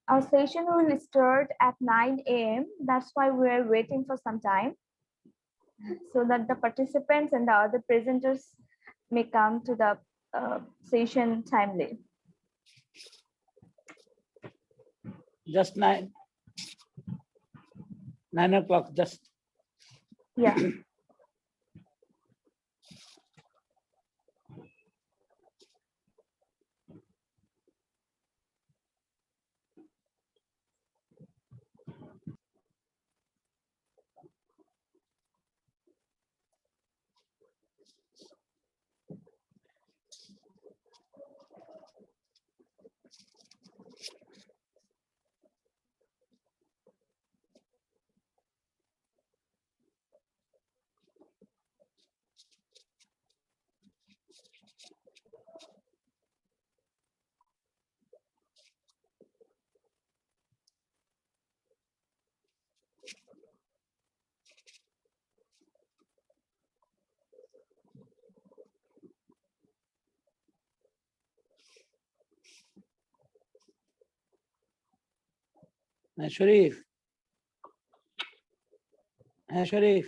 Our session will start at 9 a.m. That's why we're waiting for some time so that the participants and the other presenters may come to the session timely. Just 9 o'clock, just. Yeah. Sharif. Sharif.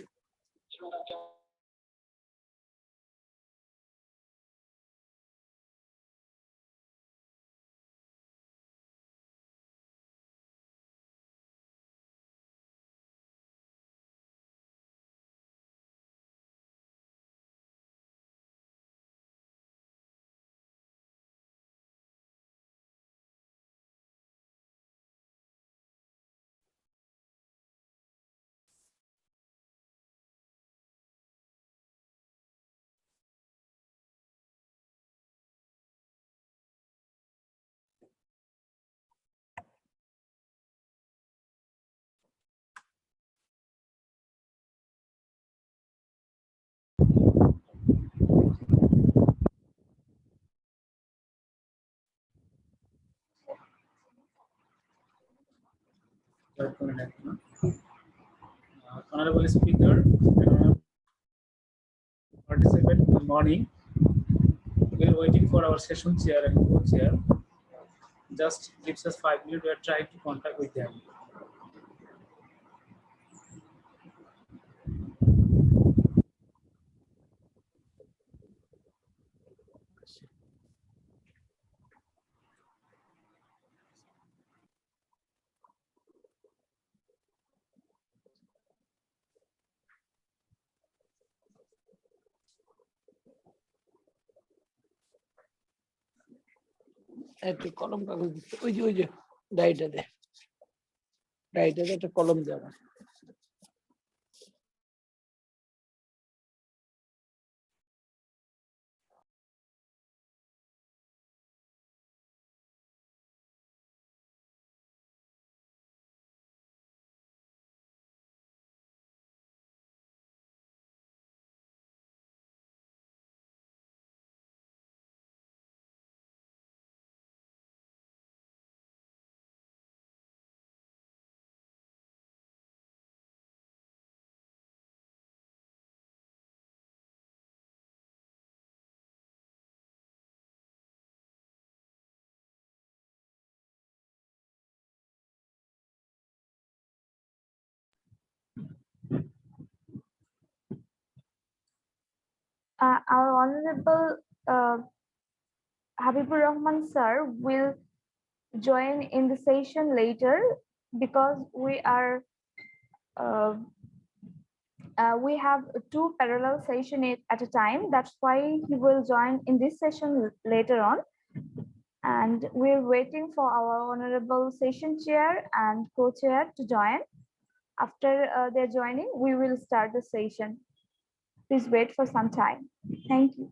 Honorable Speaker, participant, good morning. We are waiting for our session chair and co-chair. Just gives us 5 minutes. We are trying to contact with them. একটা কলম কাগজ দিচ্ছে ওই যে ডাইটাতে একটা কলম দেওয়া Our Honorable Habibur Rahman sir will join in the session later because we are we have 2 parallel sessions at a time. That's why he will join in this session later on. And we're waiting for our honorable session chair and co-chair to join. After they're joining, we will start the session. Please wait for some time. Thank you.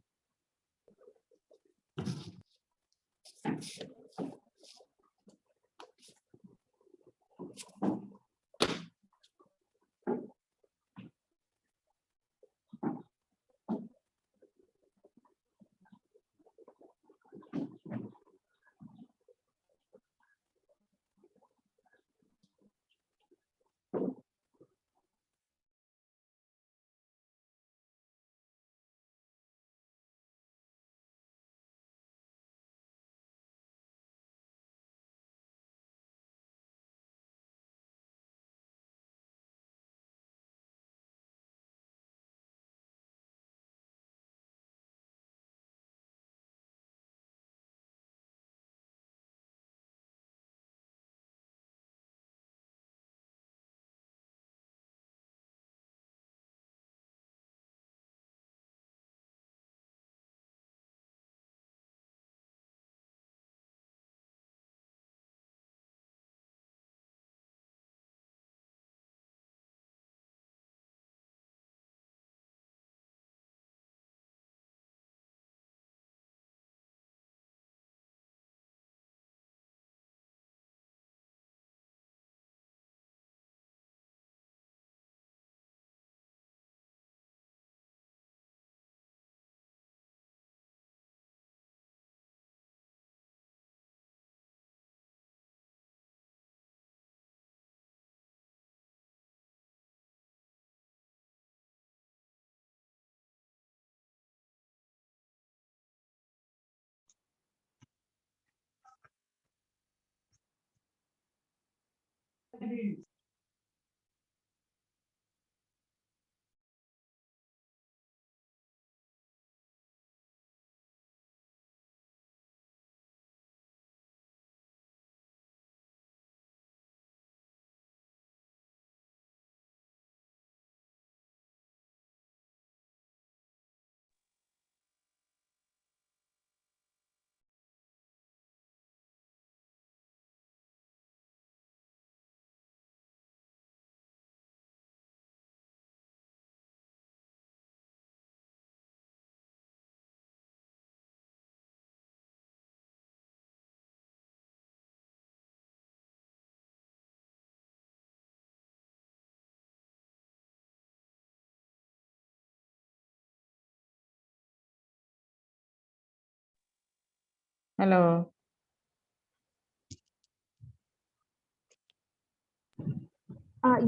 Hello.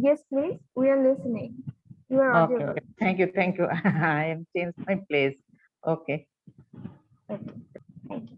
Yes, please. We are listening. You are Okay, audible. okay. Thank you, thank you. I am changed my place. Okay. Okay. Thank you.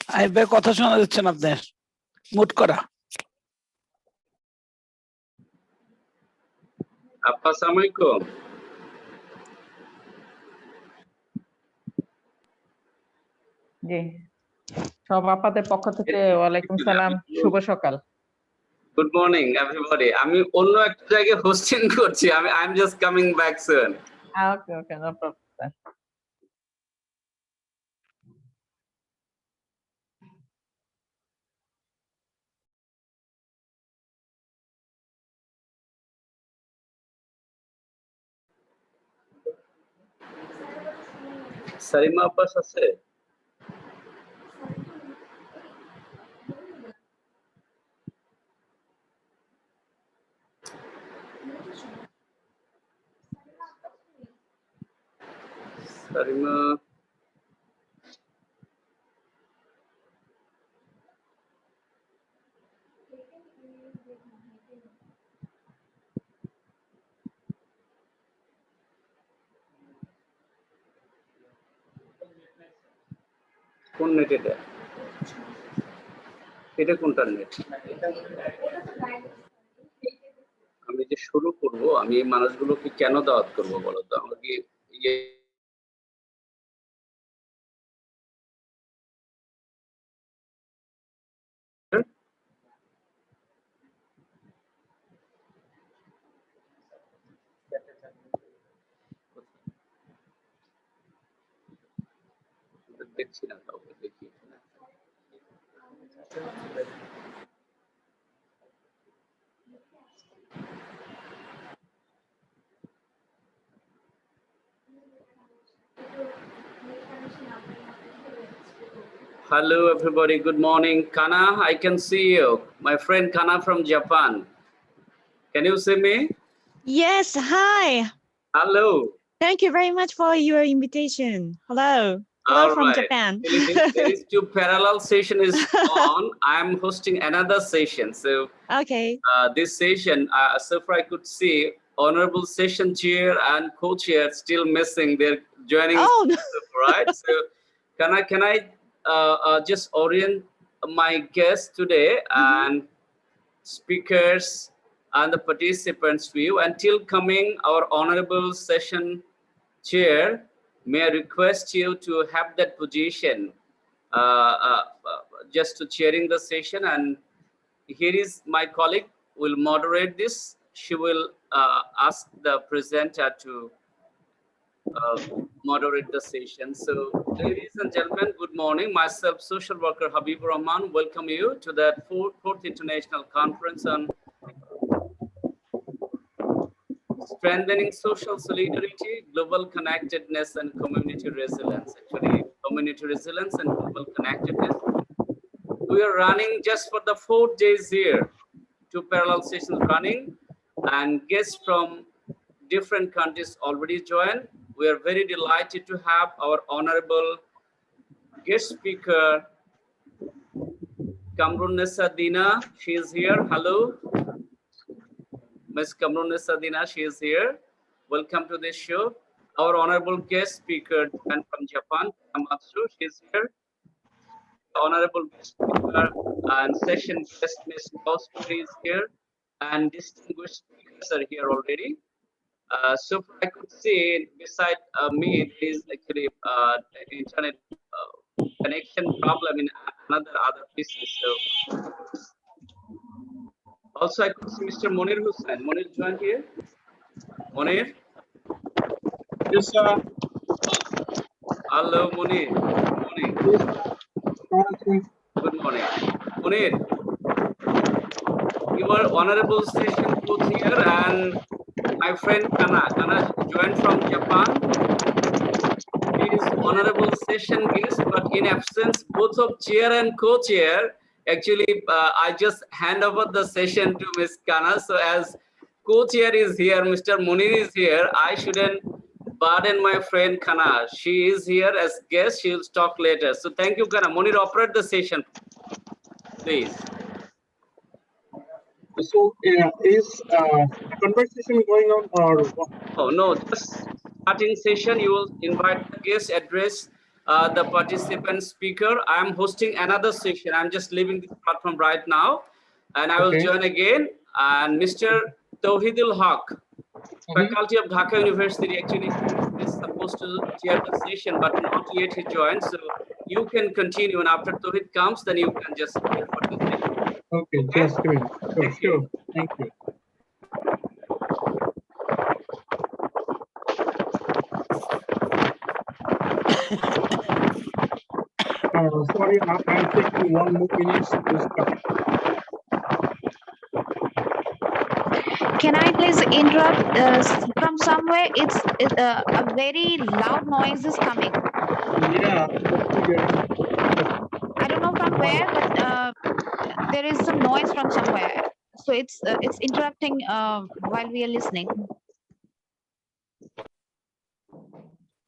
আইবে কথা শোনা যাচ্ছে না আপনার মুট করা আসসালামু আলাইকুম জি সব আপাদের পক্ষ থেকে ওয়ালাইকুম সালাম শুভ সকাল গুড মর্নিং এভরিবডি আমি অন্য একটা জায়গায় হোস্টিং করছি I am just coming back soon okay okay no problem Sarima Abbas আছে সারিমা কোন নেট এটা কোনটা নেট আমি যে শুরু করব আমি এই মানুষগুলোকে কেন দাওয়াত করব বলো তো আমাকে দেখছি না কাউকে দেখি Hello everybody, good morning. Kana, I can see you. My friend Kana from Japan. Can you see me? Yes, hi. Hello. Thank you very much for your invitation. Hello. All from right. Japan. There is two parallel session is on. I'm hosting another session. So Okay. this session, so far I could see honorable session chair and co-chair still missing. They're joining, Oh, no. right? So can I just orient my guests today and speakers and the participants view until coming our honorable session chair? May I request you to have that position just to chairing the session, and here is my colleague will moderate this. She will ask the presenter to moderate the session. So, ladies and gentlemen, good morning. Myself, social worker Habibur Rahman, welcome you to the fourth International Conference on Strengthening Social Solidarity, Global Connectedness, and Community Resilience. Actually, community resilience and global connectedness. We are running just for the 4 days here. 2 parallel sessions running, and guests from different countries already joined. We are very delighted to have our honorable guest speaker, Kamrunessa Dina. She is here. Hello, Ms. Kamrunessa Dina. She is here. Welcome to this show. Our honorable guest speaker and from Japan, Kana Matsuo. She is here. Honorable guest speaker and session guest Ms. Gaous Pearee is here, and distinguished speakers are here already. So far I could see beside me there is actually internet connection problem in other pieces. So also I could see Mr. Monir Hossain. Monir joined here. Monir. Yes, sir. Hello, Monir. Good morning. Good morning. Monir, your honorable session coach here, and my friend Kana. Kana joined from Japan. He is honorable session guest, but in absence both of chair and co-chair, actually I just hand over the session to Ms. Kana. So as co-chair is here, Mr. Monir is here, I shouldn't burden my friend Kana. She is here as guest. She will talk later. So thank you, Kana. Monir, operate the session, please. So, is a conversation going on, or what? Oh, no, just starting session. You will invite the guest, address the participant speaker. I am hosting another session. I'm just leaving this platform right now, and I will join again. And Mr. Tawohidul Haque, faculty of Dhaka University, actually is supposed to chair the session, but not yet he joined. So you can continue, and after Tawhid comes, then you can just chair for the session. Okay, just a minute. Sure. Thank you. Sorry, I'm taking 1 more minute to start. Can I please interrupt from somewhere? It's a very loud noise is coming. Yeah, I don't know from where, but there is some noise from somewhere. So it's interrupting while we are listening.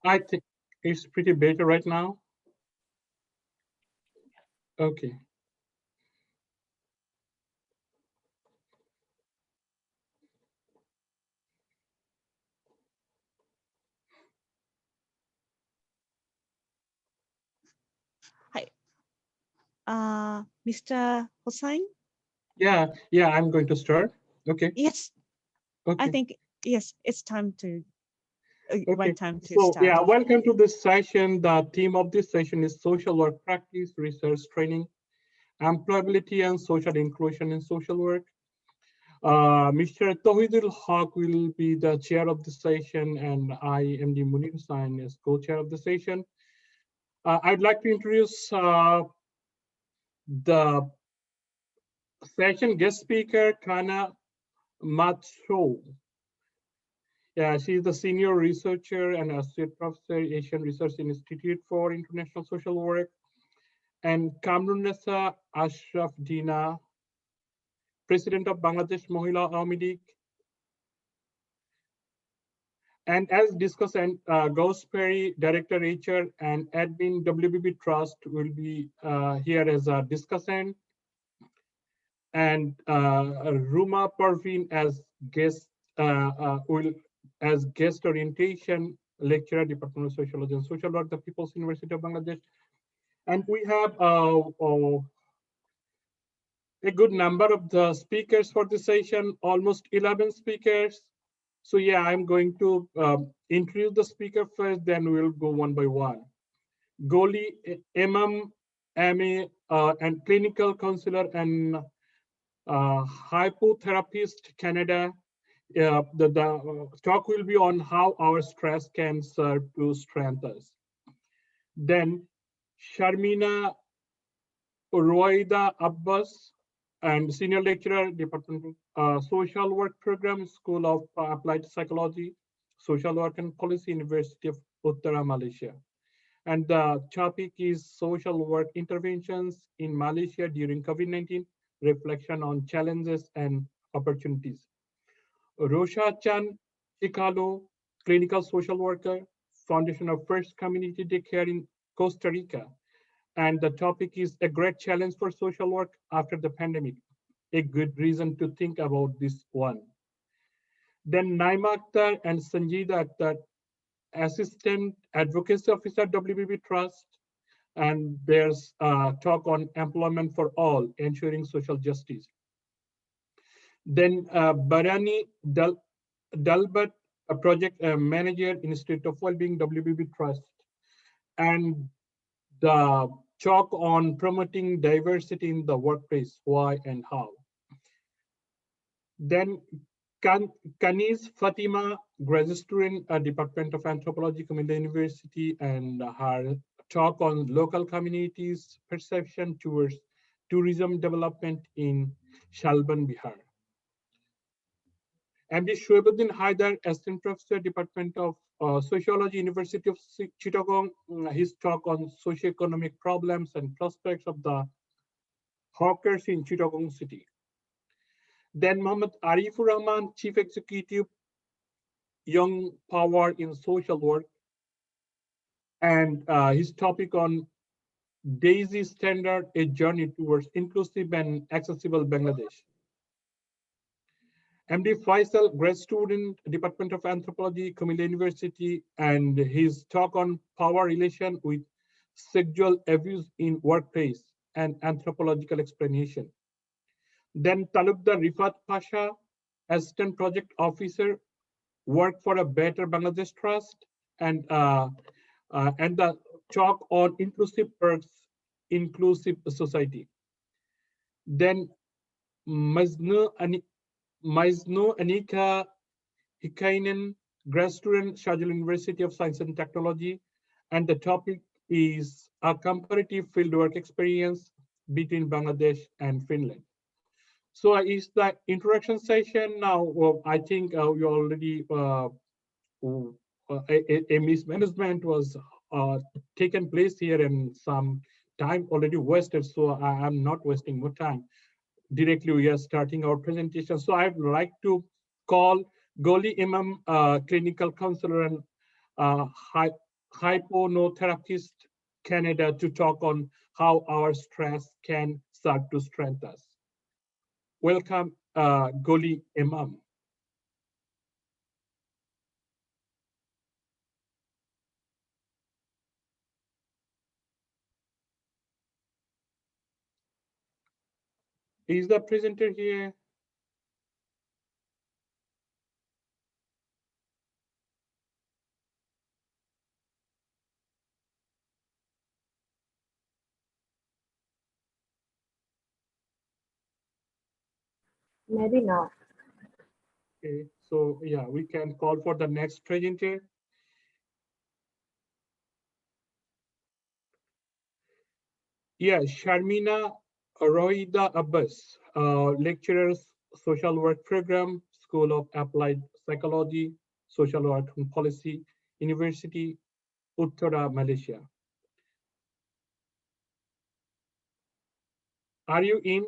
I think it's pretty better right now. Okay. Mr. Hossain? Yeah, I'm going to start. Okay. Yes. Okay. I think, yes, it's time to, Okay. time to So, start. welcome to this session. The theme of this session is social work practice, research training, employability and social inclusion in social work. Mr. Tawohidul Haque will be the chair of the session, and I am the Monir Hossain as co-chair of the session. I'd like to introduce the session guest speaker, Kana Matsuo. Yeah, she is the senior researcher and associate professor, Asian Research Institute for International Social Work, and Kamrunessa Ashraf Dina, President of Bangladesh Mohila Awami League, And as discussant, Gaous Pearee, Director HR and Admin WBB Trust will be here as a discussant, and Ruma Parveen as guest guest orientation lecturer, Department of Sociology and Social Work, the People's University of Bangladesh. And we have a good number of the speakers for this session, almost 11 speakers. So yeah, I'm going to introduce the speaker first, then we'll go one by one. Goli Imam, MA, and clinical counselor and hypotherapist, Canada. The talk will be on how our stress can serve to strengthen us. Then Sharmina Roida Abbas, and senior lecturer, Department of Social Work Program, School of Applied Psychology, Social Work and Policy, University of Uttara, Malaysia. And the topic is social work interventions in Malaysia during COVID-19, reflection on challenges and opportunities. Rosha Chan Chicalo, clinical social worker, Foundation of First Community Daycare in Costa Rica. And the topic is a great challenge for social work after the pandemic. A good reason to think about this one. Then Naima Akhtar and Sanjida Akhtar, Assistant Advocacy Officer, WBB Trust. And there's a talk on employment for all, ensuring social justice. Then Barani Dalbat, a project manager, Institute of Wellbeing, WBB Trust. And the talk on promoting diversity in the workplace, why and how. Then Kanis Fatima, graduate student at Department of Anthropology, Kuminda University, and her talk on local communities' perception towards tourism development in Shalban, Bihar. MD Shoabuddin Haidar, Assistant Professor, Department of Sociology, University of Chittagong, his talk on socioeconomic problems and prospects of the hawkers in Chittagong city. Then Mohammad Arifur Rahman, Chief Executive, Young Power in Social Work, and his topic on DAISY Standard, a journey towards inclusive and accessible Bangladesh. MD Faisal, grad student, Department of Anthropology, Kuminda University, and his talk on power relation with sexual abuse in workplace and anthropological explanation. Then Talukdar Rifat Pasha, Assistant Project Officer, work for a Better Bangladesh Trust, and the talk on inclusive perks, inclusive society. Then Maznu Anika Hikainen, grad student, Shahjal University of Science and Technology, and the topic is a comparative fieldwork experience between Bangladesh and Finland. So it's the introduction session now. Well, I think we already a mismanagement was taken place here and some time already wasted. So I'm not wasting more time. Directly, we are starting our presentation. So I'd like to call Goli Imam, clinical counselor and hypnotherapist, Canada, to talk on how our stress can start to strengthen us. Welcome, Goli Imam. Is the presenter here? Maybe not. Okay, so yeah, we can call for the next presenter. Yeah, Sharmina Roida Abbas, lecturers, social work program, School of Applied Psychology, Social Work and Policy, University, Uttara, Malaysia. Are you in?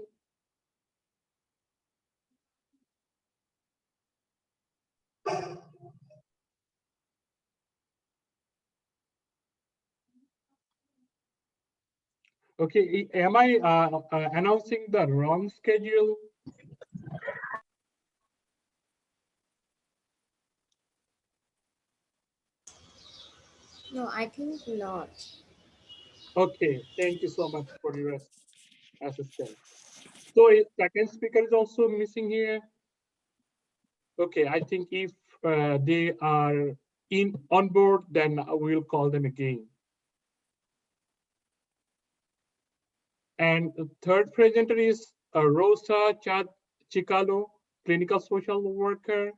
Okay, am I announcing the wrong schedule? No, I think not. Okay, thank you so much for your assistance. So second speaker is also missing here. Okay, I think if they are on board, then we'll call them again. And the third presenter is Rosa Chicalo, clinical social worker.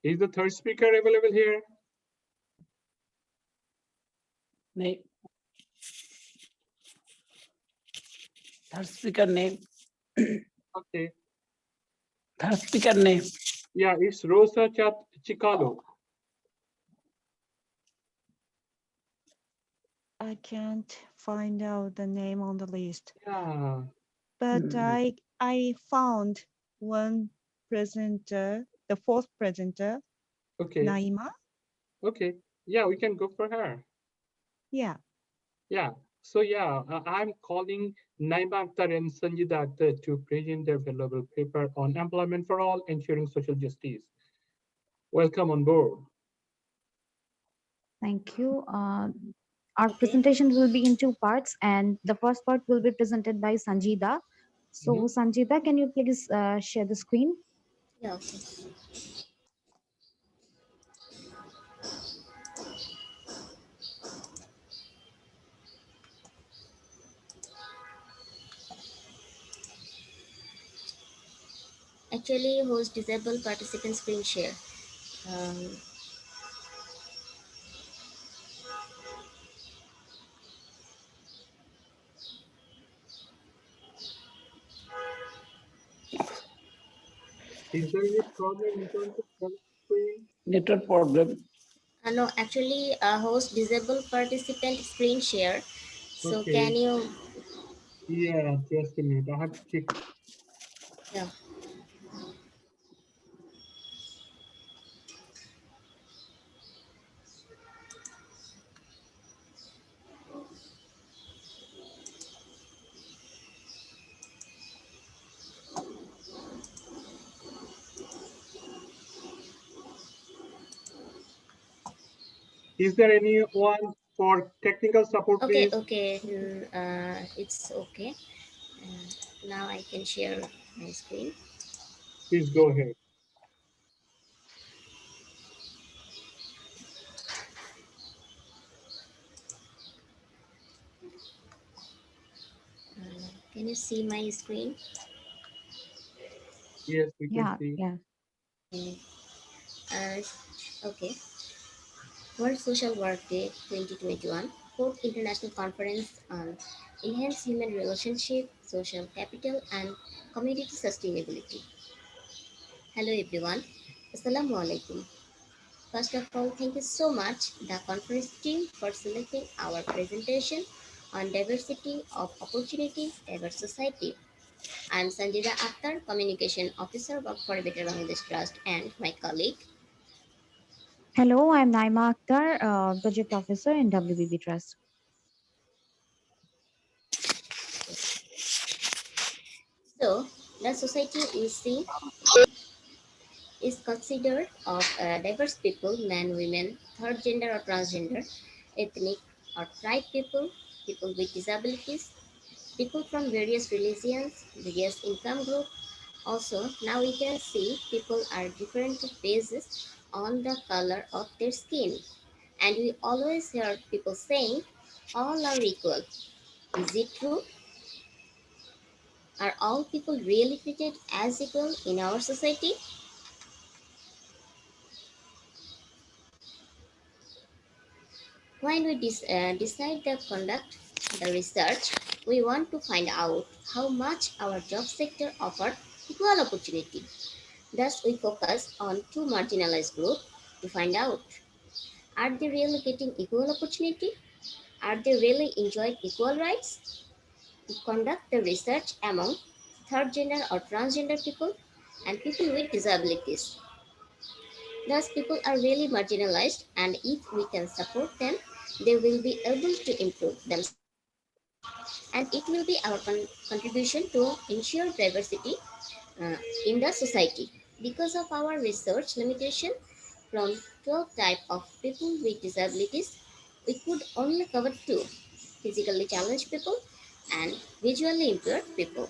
Is the third speaker available here? Name. Third speaker name. Okay. Third speaker name. Yeah, it's Rosa Chicalo. I can't find out the name on the list, Yeah. but I found one presenter, the fourth presenter, Okay. Naima. Okay. Yeah, we can go for her. Yeah. Yeah. So yeah, I'm calling Naima Akhtar and Sanjida Akhtar to present their valuable paper on employment for all, ensuring social justice. Welcome on board. Thank you. Our presentation will be in two parts, and the first part will be presented by Sanjida. So, Sanjida, can you please share the screen? Yeah, okay. Actually, host disable participant screen share. Is there any problem in terms of screen? Network problem. No, actually, host disable participant screen share. So Okay. can you? Yeah, just a minute. I have to check. Yeah. Is there anyone for technical support, Okay, please? okay. It's okay. Now I can share my screen. Please go ahead. Can you see my screen? Yes, we can Yeah, see. yeah. Okay. World Social Work Day 2021, 4th International Conference on Enhanced Human Relationship, Social Capital and Community Sustainability. Hello everyone. Assalamu alaikum. First of all, thank you so much, the conference team, for selecting our presentation on diversity of opportunity, diverse society. I am Sanjida Akhtar, Communication Officer, Work for a Better Bangladesh Trust, and my colleague. Hello, I'm Naima Akhtar, Project Officer in WBB Trust. So, the society we see is considered of diverse people, men, women, third gender or transgender, ethnic or tribe people, people with disabilities, people from various religions, various income group. Also, now we can see people are different basis on the color of their skin. And we always hear people saying, all are equal. Is it true? Are all people really treated as equal in our society? When we decide to conduct the research, we want to find out how much our job sector offers equal opportunity. Thus, we focus on two marginalized groups to find out, are they really getting equal opportunity? Are they really enjoying equal rights? To conduct the research among third gender or transgender people, and people with disabilities. Thus, people are really marginalized, and if we can support them, they will be able to improve themselves. And it will be our contribution to ensure diversity in the society. Because of our research limitation from 12 types of people with disabilities, we could only cover two: physically challenged people and visually impaired people.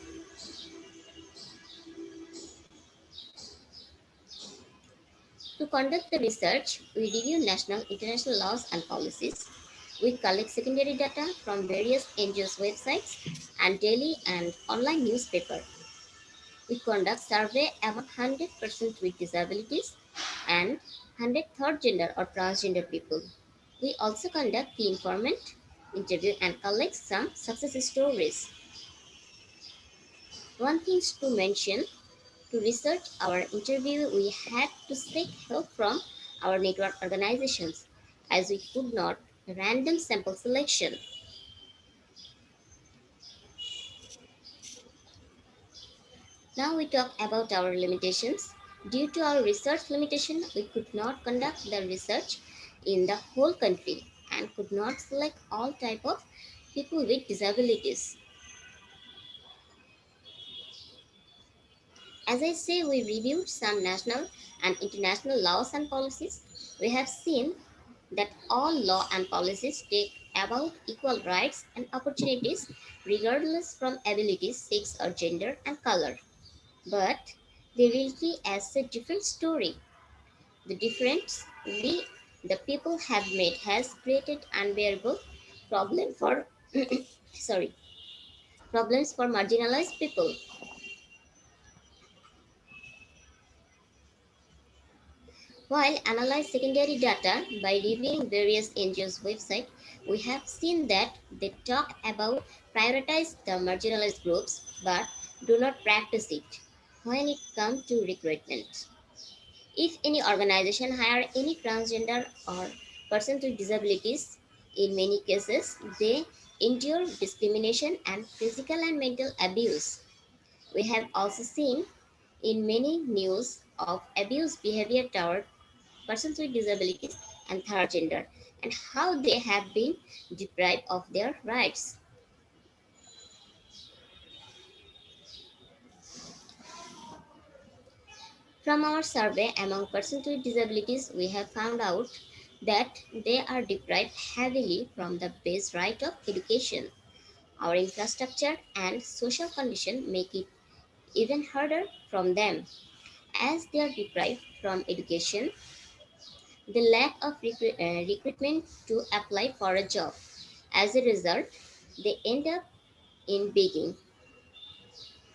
To conduct the research, we review national, international laws and policies. We collect secondary data from various NGOs' websites and daily and online newspaper. We conduct survey among 100 persons with disabilities and 100 third gender or transgender people. We also conduct key informant interview and collect some success stories. One thing to mention: to research our interview, we had to seek help from our network organizations, as we could not random sample selection. Now we talk about our limitations. Due to our research limitation, we could not conduct the research in the whole country and could not select all type of people with disabilities. As I say, we reviewed some national and international laws and policies. We have seen that all law and policies take about equal rights and opportunities regardless from ability, sex or gender and color. But the reality has a different story. The difference we the people have made has created unbearable problem for sorry problems for marginalized people. While analyze secondary data by reviewing various NGOs' websites, we have seen that they talk about prioritize the marginalized groups but do not practice it when it comes to recruitment. If any organization hire any transgender or person with disabilities, in many cases they endure discrimination and physical and mental abuse. We have also seen in many news of abuse behavior toward persons with disabilities and third gender, and how they have been deprived of their rights. From our survey among persons with disabilities, we have found out that they are deprived heavily from the base right of education. Our infrastructure and social condition make it even harder from them. As they are deprived from education, the lack of recruitment to apply for a job. As a result, they end up in begging.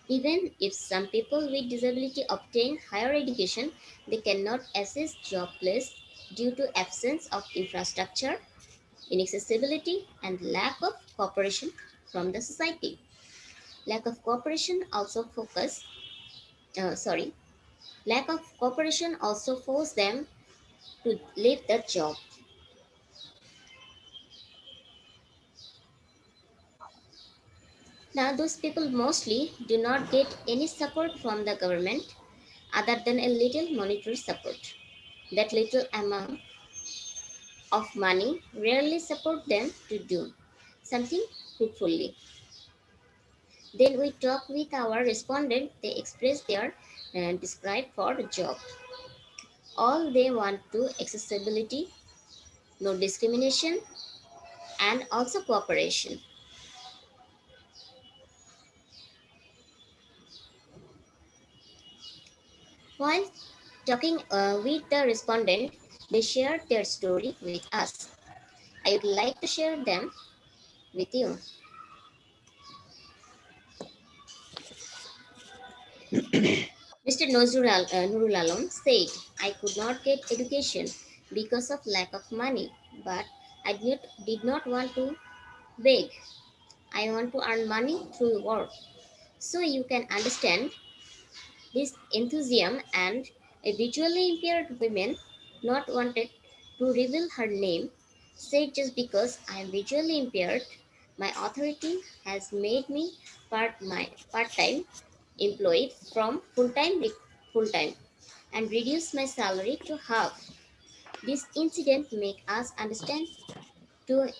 Even if some people with disability obtain higher education, they cannot access job place due to absence of infrastructure, inaccessibility, and lack of cooperation from the society. Lack of cooperation also sorry, lack of cooperation also force them to leave the job. Now, those people mostly do not get any support from the government other than a little monetary support. That little amount of money rarely support them to do something fruitfully. Then we talk with our respondent. They express their describe for the job. All they want to accessibility, no discrimination, and also cooperation. While talking with the respondent, they share their story with us. I would like to share them with you. Mr. Nurul Alam said, I could not get education because of lack of money, but I did not want to beg. I want to earn money through work. So you can understand this enthusiasm, and a visually impaired woman not wanted to reveal her name said, just because I am visually impaired, my authority has made me part time employee from full-time and reduce my salary to half. This incident make us understand the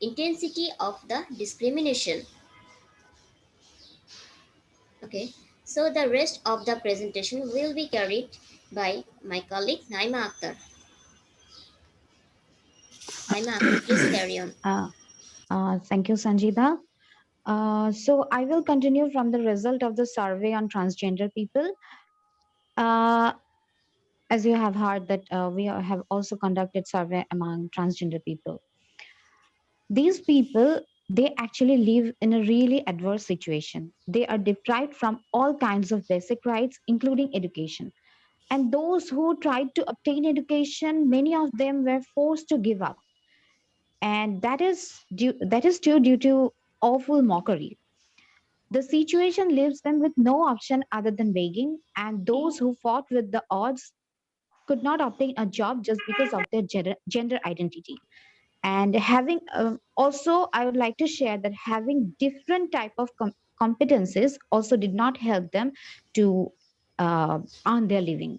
intensity of the discrimination. Okay, so the rest of the presentation will be carried by my colleague Naima Akhtar. Naima Akhtar, please carry on. Thank you, Sanjida. So I will continue from the result of the survey on transgender people. As you have heard that we have also conducted survey among transgender people. These people, they actually live in a really adverse situation. They are deprived from all kinds of basic rights, including education. And those who tried to obtain education, many of them were forced to give up. And that is due to awful mockery. The situation leaves them with no option other than begging, and those who fought with the odds could not obtain a job just because of their gender identity. And having also, I would like to share that having different type of competencies also did not help them to earn their living.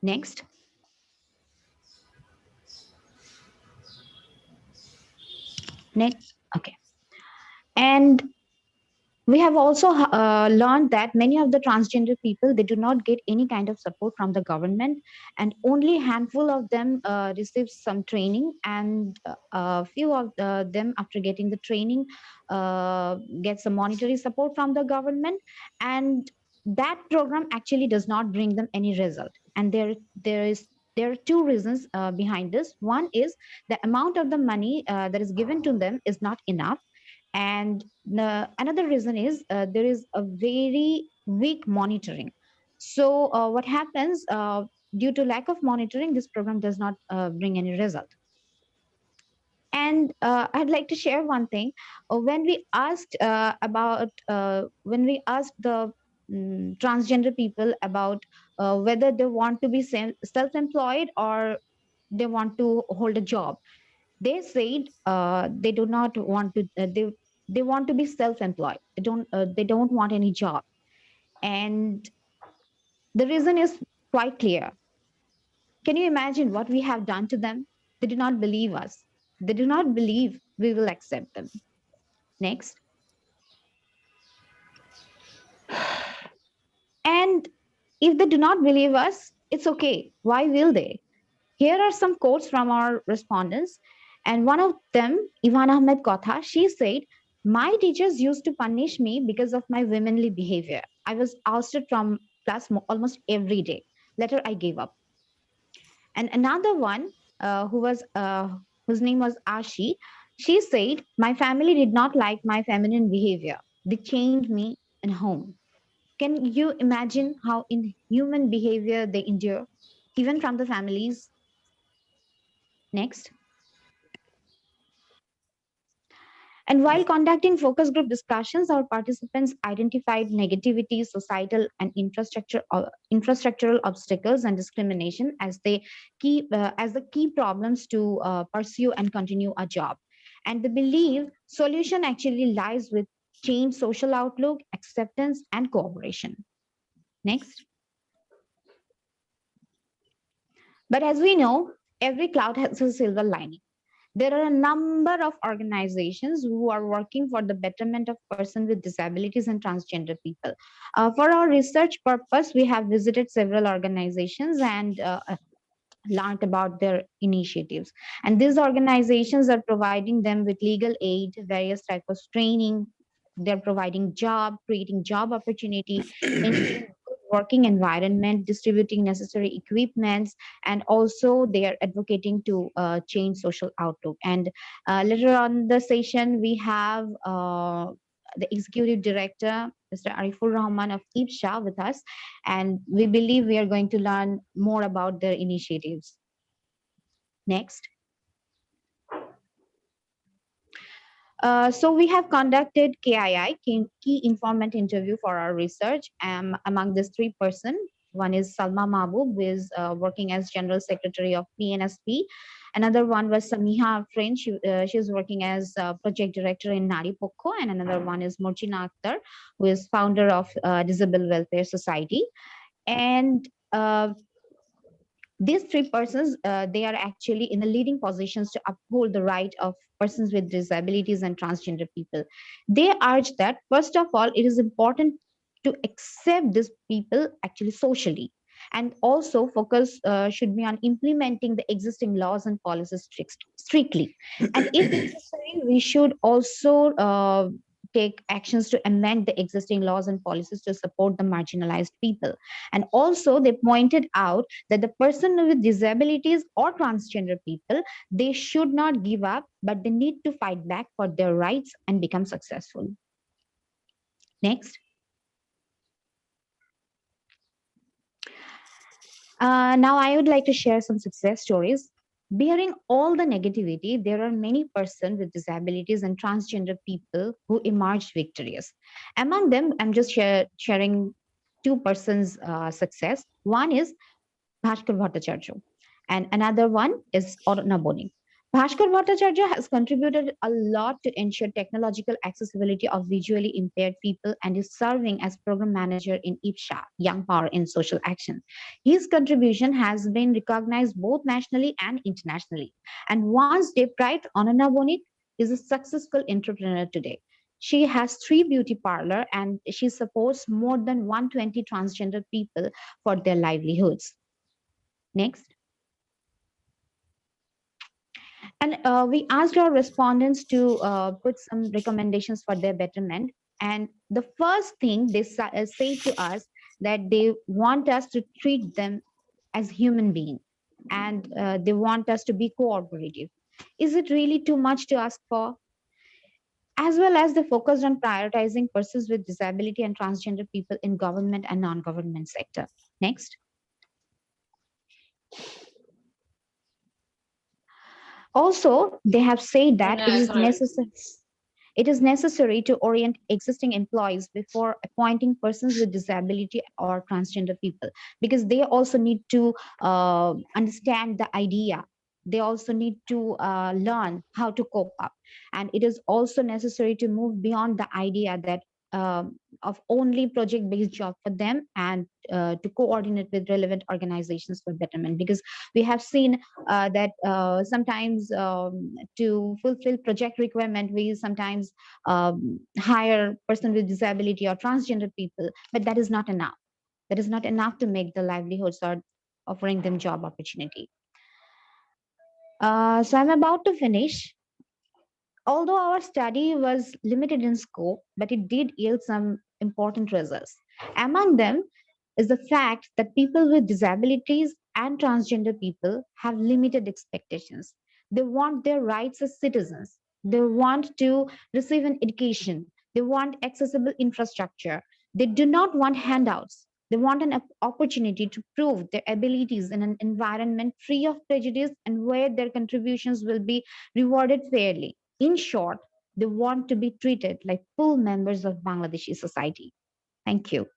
Next. Next. Okay. And we have also learned that many of the transgender people, they do not get any kind of support from the government, and only a handful of them receive some training, and a few of them, after getting the training, get some monetary support from the government, and that program actually does not bring them any result. And there are two reasons behind this. One is the amount of the money that is given to them is not enough, and another reason is there is a very weak monitoring. So what happens, due to lack of monitoring, this program does not bring any result. And I'd like to share one thing. When we asked the transgender people about whether they want to be self-employed or they want to hold a job, they said they do not want to. They want to be self-employed. They don't want any job, and the reason is quite clear. Can you imagine what we have done to them? They do not believe us. They do not believe we will accept them. Next. And if they do not believe us, it's okay. Why will they? Here are some quotes from our respondents. And one of them, Ivan Ahmed Kotha, she said, "My teachers used to punish me because of my womanly behavior. I was ousted from class almost every day. Later, I gave up." And another one, whose name was Ashi, she said, "My family did not like my feminine behavior. They chained me in home." Can you imagine how inhuman behavior they endure, even from the families? Next. And while conducting focus group discussions, our participants identified negativity, societal and infrastructural obstacles and discrimination as the key problems to pursue and continue a job. And they believe solution actually lies with change social outlook, acceptance, and cooperation. Next. But as we know, every cloud has a silver lining. There are a number of organizations who are working for the betterment of persons with disabilities and transgender people. For our research purpose, we have visited several organizations and learned about their initiatives. And these organizations are providing them with legal aid, various types of training. They're providing creating job opportunity, ensuring good working environment, distributing necessary equipments, and also they are advocating to change social outlook. And later on the session, we have the executive director, Mr. Arifur Rahman of IPSHA with us, and we believe we are going to learn more about their initiatives. Next. So we have conducted KII, key informant interview for our research among these three persons. One is Salma Mahbub, who is working as General Secretary of PNSP. Another one was Samiha French. She's working as Project Director in Nari Pokko. And another one is Morchina Akhtar, who is founder of Disabled Welfare Society. And these three persons, they are actually in the leading positions to uphold the right of persons with disabilities and transgender people. They urge that, first of all, it is important to accept these people actually socially, and also focus should be on implementing the existing laws and policies strictly. And if necessary, we should also take actions to amend the existing laws and policies to support the marginalized people. And also they pointed out that the person with disabilities or transgender people, they should not give up, but they need to fight back for their rights and become successful. Next. Now I would like to share some success stories. Bearing all the negativity, there are many persons with disabilities and transgender people who emerged victorious. Among them, I'm just sharing two persons' success. One is Bhaskar Bhattacharya, and another one is Orna Boni. Bhaskar Bhattacharya has contributed a lot to ensure technological accessibility of visually impaired people and is serving as program manager in IPSHA, Young Power in Social Action. His contribution has been recognized both nationally and internationally. And once deprived, Anana Bonik is a successful entrepreneur today. She has 3 beauty parlors and she supports more than 120 transgender people for their livelihoods. Next. And we asked our respondents to put some recommendations for their betterment. And the first thing they say to us that they want us to treat them as human beings, and they want us to be cooperative. Is it really too much to ask for? As well as they focused on prioritizing persons with disability and transgender people in government and non-government sector. Next. Also, they have said that it is necessary to orient existing employees before appointing persons with disability or transgender people, because they also need to understand the idea. They also need to learn how to cope up. And it is also necessary to move beyond the idea that of only project-based job for them, and to coordinate with relevant organizations for betterment, because we have seen that sometimes to fulfill project requirement, we sometimes hire person with disability or transgender people, but that is not enough. That is not enough to make the livelihoods or offering them job opportunity. So I'm about to finish. Although our study was limited in scope, but it did yield some important results. Among them is the fact that people with disabilities and transgender people have limited expectations. They want their rights as citizens. They want to receive an education. They want accessible infrastructure. They do not want handouts. They want an opportunity to prove their abilities in an environment free of prejudice and where their contributions will be rewarded fairly. In short, they want to be treated like full members of Bangladeshi society. Thank you.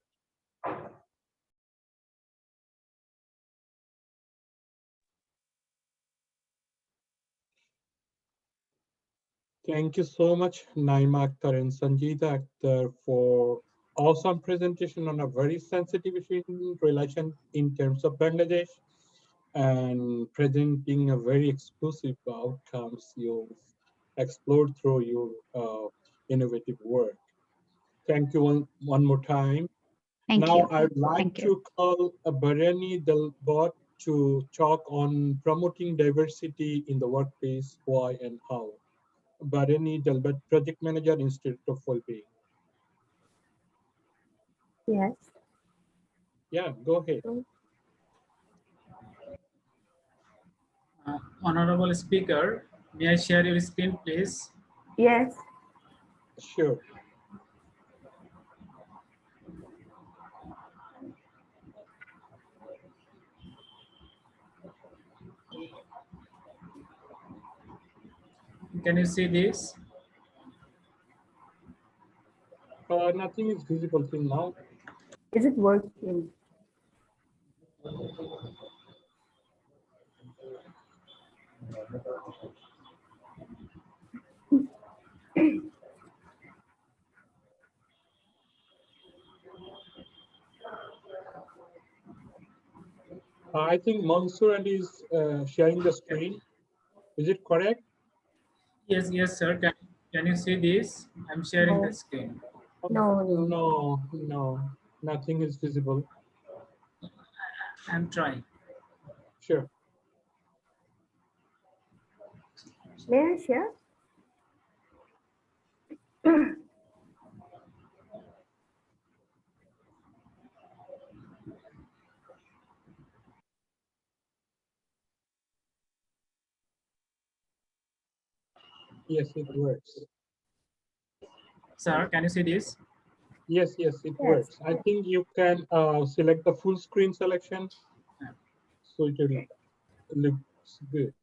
Thank you so much, Naima Akhtar and Sangeeta Akhtar, for awesome presentation on a very sensitive issue in relation in terms of Bangladesh, and presenting a very exclusive outcomes you've explored through your innovative work. Thank you one more time. Thank Now you. I'd like Thank you. to call Barani Dalbot to talk on promoting diversity in the workplace, why and how. Barani Dalbot, Project Manager, Institute of Wellbeing. Yes. Yeah, go ahead. Honorable Speaker, may I share your screen, please? Yes. Sure. Can you see this? Nothing is visible till now. Is it working? I think Mansoor Ali is sharing the screen. Is it correct? Yes, yes, sir. Can you see this? I'm sharing the No. screen. No, nothing is visible. I'm trying. Sure. May I share? Yes, it works. Sir, can you see this? Yes, it works. I think you can select the full screen selection, so it will look good.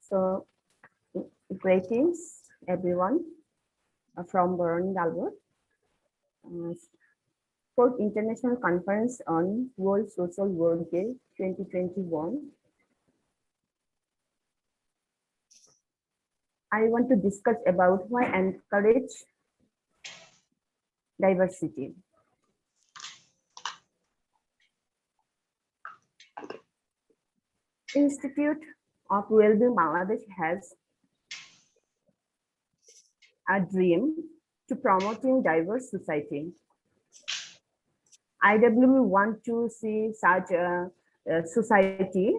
So, greetings, everyone, from Born Galwood. Fourth International Conference on World Social Work Day 2021. I want to discuss about why encourage diversity. Institute of Wellbeing Bangladesh has a dream to promoting diverse society. IWB want to see such a society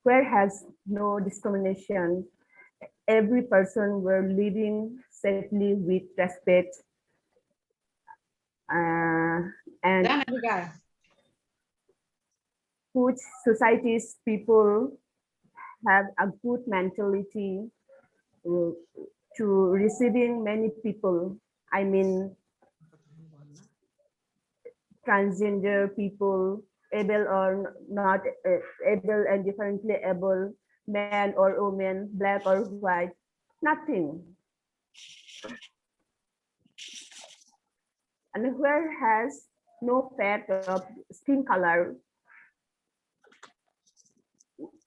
where has no discrimination, every person were living safely with respect, and which societies people have a good mentality to receiving many people. I mean, transgender people, able or not able and differently able, man or woman, black or white, nothing. And where has no fact of skin color,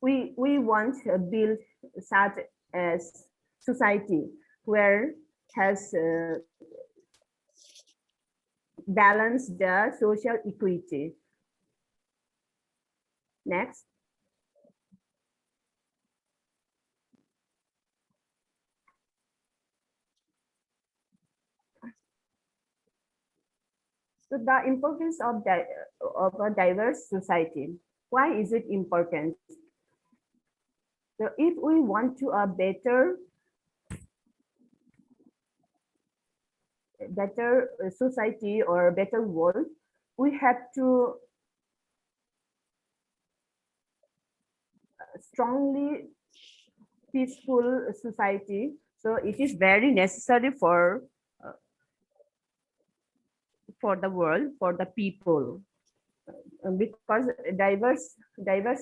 we want to build such as society where has balanced the social equity. Next. So the importance of a diverse society. Why is it important? So if we want to a better society or better world, we have to strongly peaceful society. So it is very necessary for the world, for the people, because diverse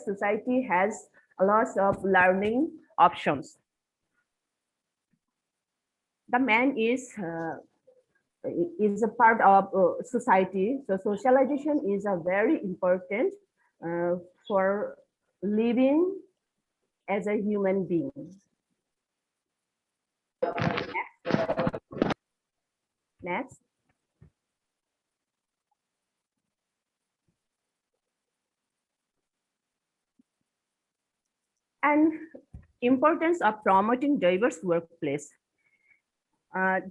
society has a lot of learning options. The man is a part of society, so socialization is a very important for living as a human being. Next. And importance of promoting diverse workplace.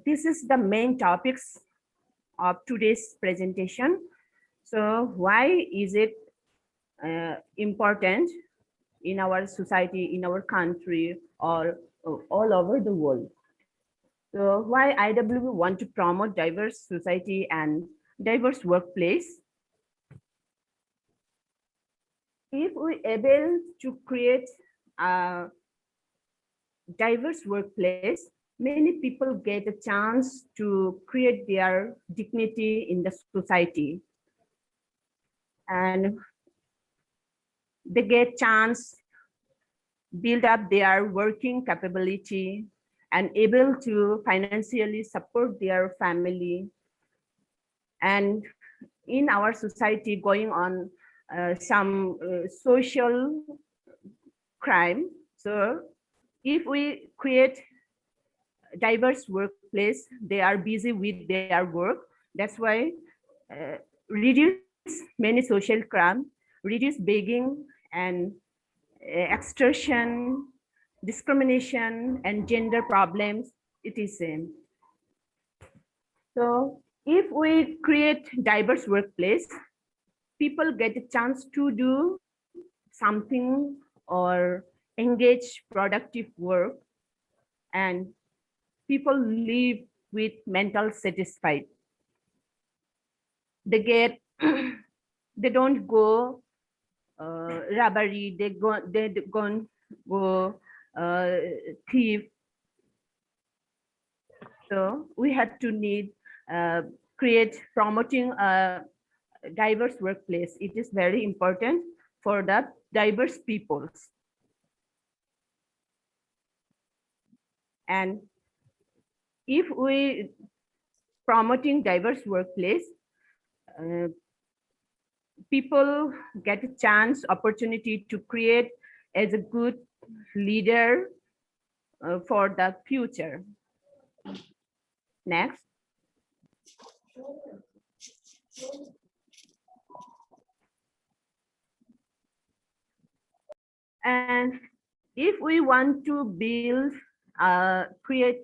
This is the main topics of today's presentation. So why is it important in our society, in our country, or all over the world? So why IWB want to promote diverse society and diverse workplace? If we able to create a diverse workplace, many people get a chance to create their dignity in the society, and they get chance build up their working capability and able to financially support their family. And in our society going on some social crime, so if we create diverse workplace, they are busy with their work. That's why reduce many social crime, reduce begging and extortion, discrimination, and gender problems. It is same. So if we create diverse workplace, people get a chance to do something or engage productive work, and people live with mental satisfied. They get they don't go robbery, they go thief. So we have to need create promoting a diverse workplace. It is very important for the diverse peoples. And if we promoting diverse workplace, people get a chance, opportunity to create as a good leader for the future. Next. And if we want to build, create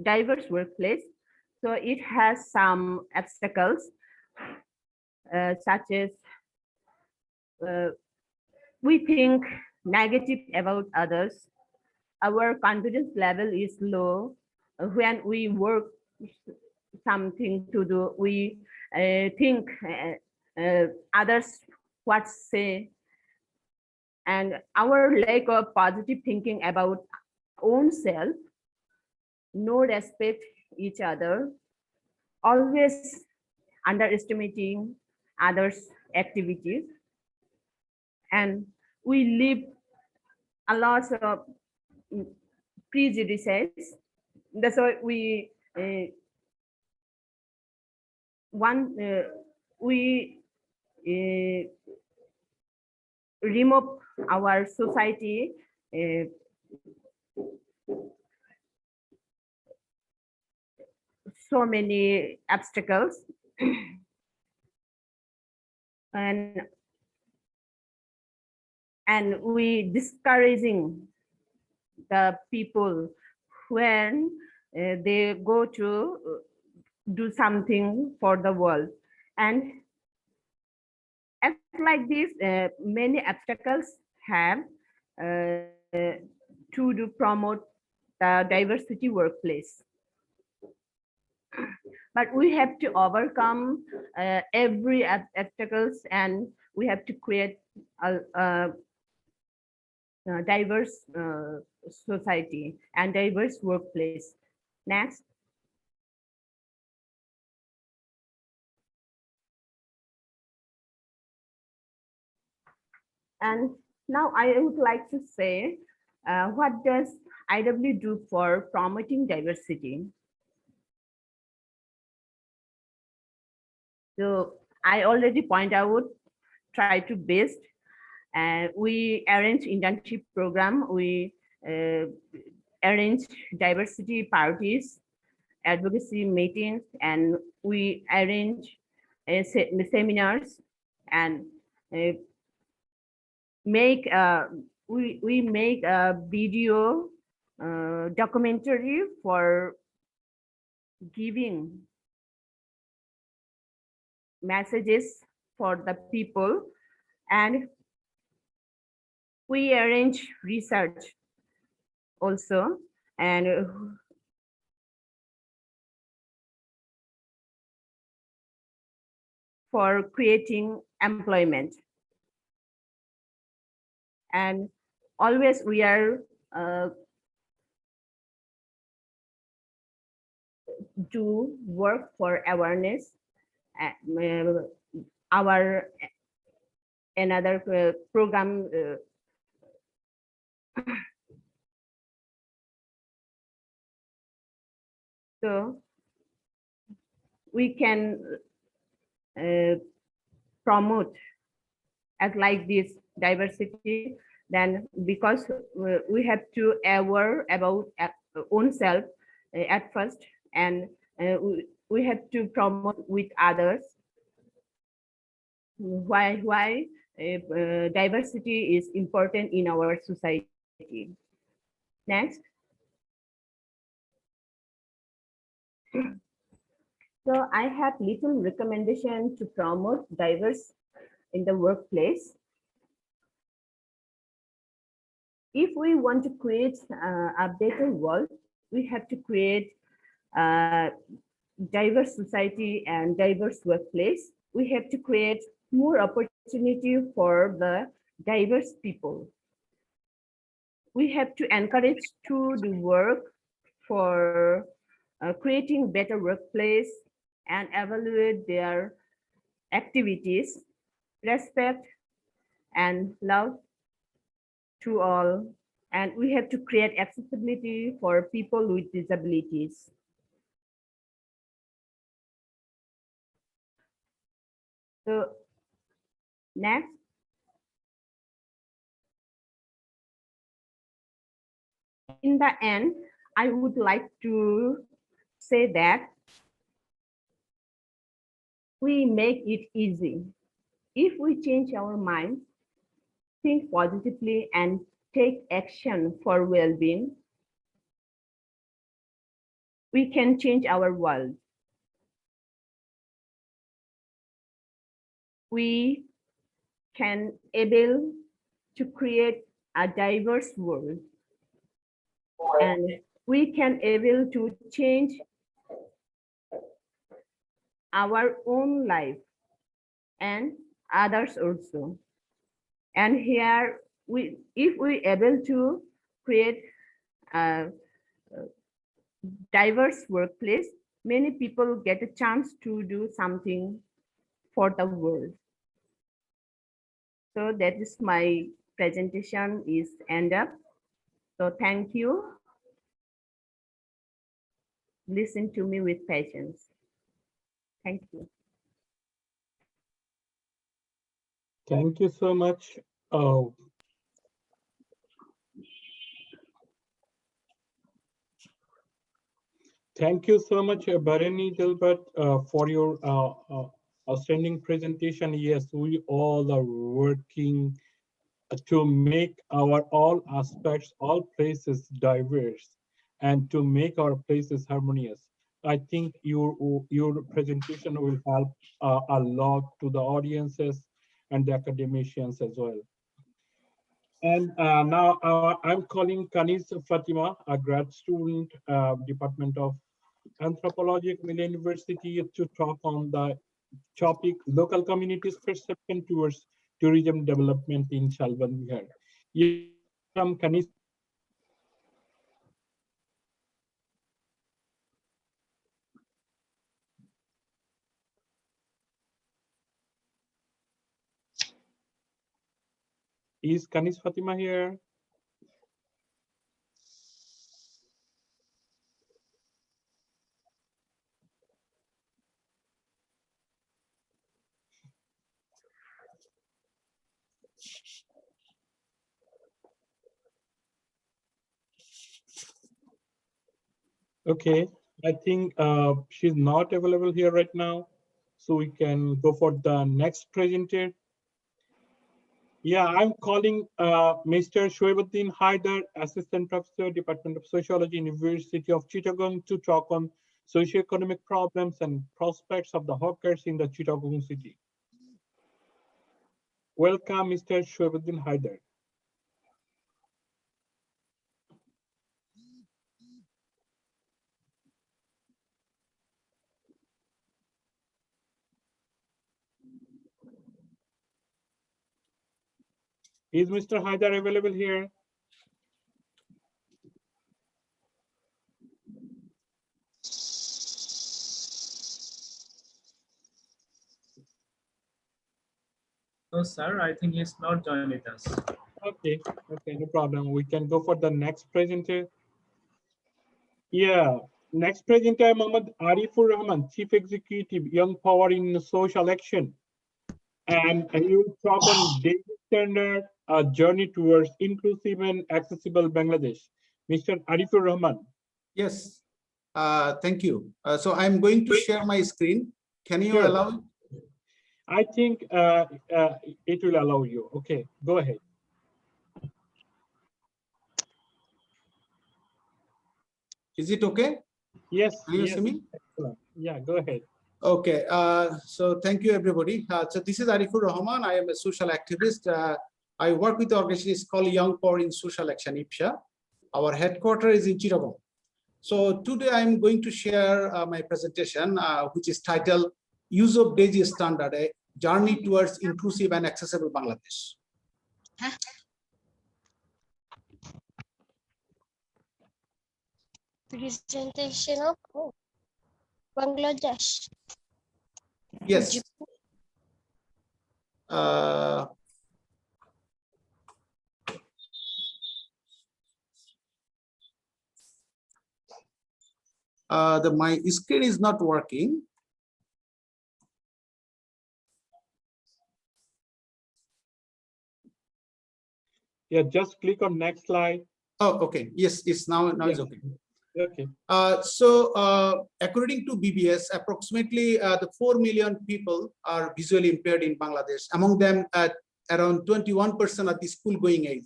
diverse workplace, so it has some obstacles, such as we think negative about others. Our confidence level is low. When we work something to do, we think others what say, and our lack of positive thinking about own self, no respect each other, always underestimating others' activities, and we live a lot of prejudices. That's why we remove our society so many obstacles. and we discouraging the people when they go to do something for the world. And as like this, many obstacles have to do promote the diversity workplace. But we have to overcome every obstacles, and we have to create a diverse society and diverse workplace. Next. And now I would like to say, what does IW do for promoting diversity? So I already point out, try to best, and we arrange internship program, we arrange diversity parties, advocacy meetings, and we arrange seminars, and make we make a video documentary for giving messages for the people, and we arrange research also, and for creating employment. And always we are do work for awareness. Our another program so we can promote as like this diversity. Then because we have to aware about own self at first, and we have to promote with others why diversity is important in our society. Next. So I have little recommendation to promote diverse in the workplace. If we want to create a better world, we have to create a diverse society and diverse workplace. We have to create more opportunity for the diverse people. We have to encourage to do work for creating better workplace and evaluate their activities, respect and love to all. And we have to create accessibility for people with disabilities. So next. In the end, I would like to say that we make it easy. If we change our mind, think positively and take action for well-being, we can change our world. We can able to create a diverse world, and we can able to change our own life and others also. And here, if we able to create a diverse workplace, many people get a chance to do something for the world. So that is my presentation is end up. So thank you. Listen to me with patience. Thank you. Thank you so much. Thank you so much, Bharani Dilbert, for your outstanding presentation. Yes, we all are working to make our all aspects, all places diverse, and to make our places harmonious. I think your presentation will help a lot to the audiences and the academicians as well. And now I'm calling Kanis Fatima, a grad student, Department of Anthropology at Milan University, to talk on the topic local communities' perception towards tourism development in Shalban Bihar. From Kanis. Is Kanis Fatima here? Okay, I think she's not available here right now. So we can go for the next presenter. Yeah, I'm calling Mr. Shoaibuddin Haider, Assistant Professor, Department of Sociology, University of Chittagong, to talk on socioeconomic problems and prospects of the hawkers in the Chittagong city. Welcome, Mr. Shoaibuddin Haider. Is Mr. Haider available here? No, sir, I think he's not joined with us. Okay, no problem. We can go for the next presenter. Yeah, next presenter, Mohammad Arifur Rahman, Chief Executive, Young Power in Social Action. And he will talk on daily standard A Journey Towards Inclusive and Accessible Bangladesh. Mr. Arifur Rahman. Yes, thank you. So I'm going to share my screen. Can you Sure. allow it? I think it will allow you. Okay, go ahead. Is it okay? Yes. Can you yes. see me? Excellent. Yeah, go ahead. Okay, so thank you everybody. So this is Arifur Rahman. I am a social activist. I work with the organization called Young Power in Social Action, IPSA. Our headquarters is in Chiba. So today I'm going to share my presentation, which is titled Use of DAISY Standard, a Journey Towards Inclusive and Accessible Bangladesh. Presentation of Bangladesh. Yes. My screen is not working. Yeah, just click on next slide. Oh, okay. Yes, it's now it's okay. Okay. According to BBS, approximately the 4 million people are visually impaired in Bangladesh. Among them, around 21% are the school-going age,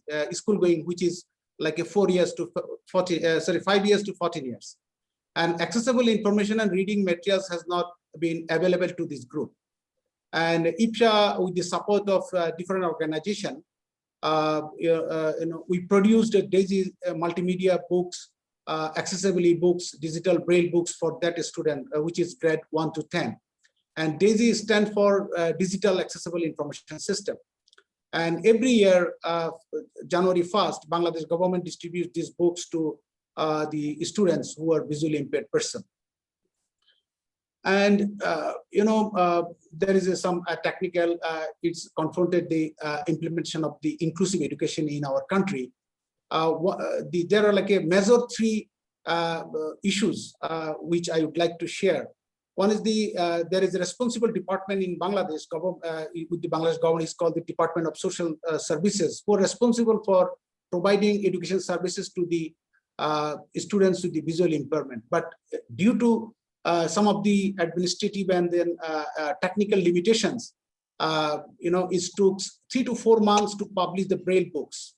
which is like a 5 years to 14 years. And accessible information and reading materials has not been available to this group. And IPSA, with the support of different organizations, we produced a DAISY multimedia books, accessible books, digital braille books for that student, which is grade 1 to 10. And DAISY stands for Digital Accessible Information System. And every year, January 1st, Bangladesh government distributes these books to the students who are visually impaired person. And there is some technical, it's confronted the implementation of the inclusive education in our country. There are like a major 3 issues which I would like to share. One is there is a responsible department in Bangladesh, with the Bangladesh government is called the Department of Social Services, who are responsible for providing education services to the students with the visual impairment. But due to some of the administrative and then technical limitations, it took 3 to 4 months to publish the braille books.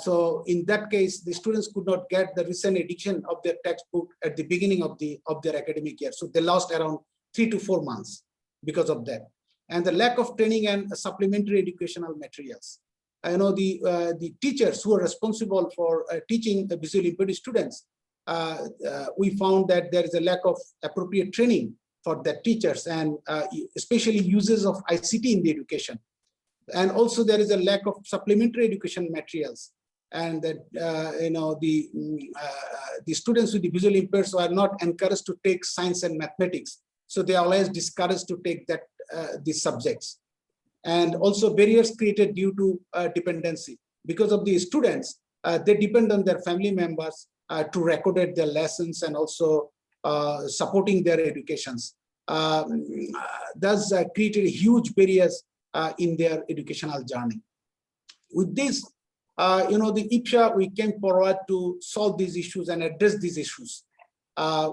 So in that case, the students could not get the recent edition of their textbook at the beginning of their academic year. So they lost around 3 to 4 months because of that. And the lack of training and supplementary educational materials. The teachers who are responsible for teaching the visually impaired students, we found that there is a lack of appropriate training for the teachers, and especially uses of ICT in the education. And also there is a lack of supplementary education materials, and that the students with the visual impaired are not encouraged to take science and mathematics, so they are always discouraged to take these subjects. And also barriers created due to dependency. Because of the students, they depend on their family members to record their lessons and also supporting their educations. Thus created huge barriers in their educational journey. With this, the IPSA, we came forward to solve these issues and address these issues.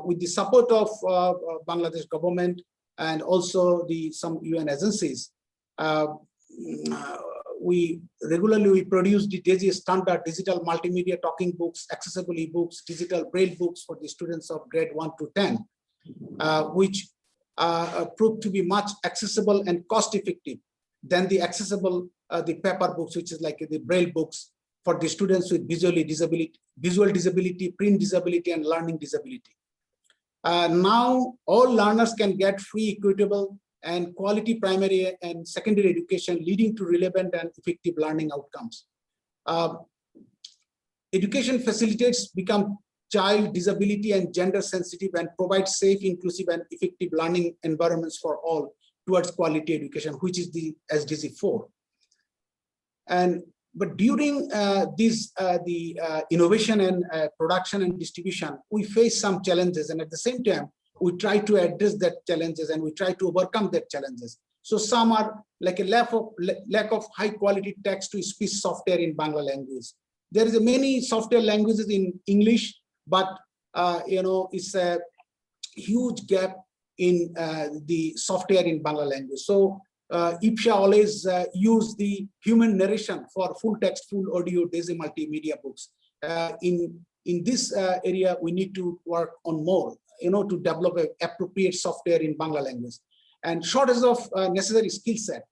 With the support of Bangladesh government and also some UN agencies, we regularly produce the DAISY standard digital multimedia talking books, accessible ebooks, digital braille books for the students of grade 1 to 10, which proved to be much accessible and cost effective than the paper books, which is like the braille books for the students with visual disability, print disability, and learning disability. Now all learners can get free, equitable, and quality primary and secondary education, leading to relevant and effective learning outcomes. Education facilitates become child disability and gender sensitive and provides safe, inclusive, and effective learning environments for all towards quality education, which is the SDG 4. But during the innovation and production and distribution, we face some challenges, and at the same time, we try to address that challenges and we try to overcome that challenges. So some are like a lack of high quality text to speech software in Bangla language. There is many software languages in English, but it's a huge gap in the software in Bangla language. So IPSHA always use the human narration for full text, full audio, DAISY multimedia books. In this area, we need to work on more, to develop an appropriate software in Bangla language. And shortage of necessary skill set.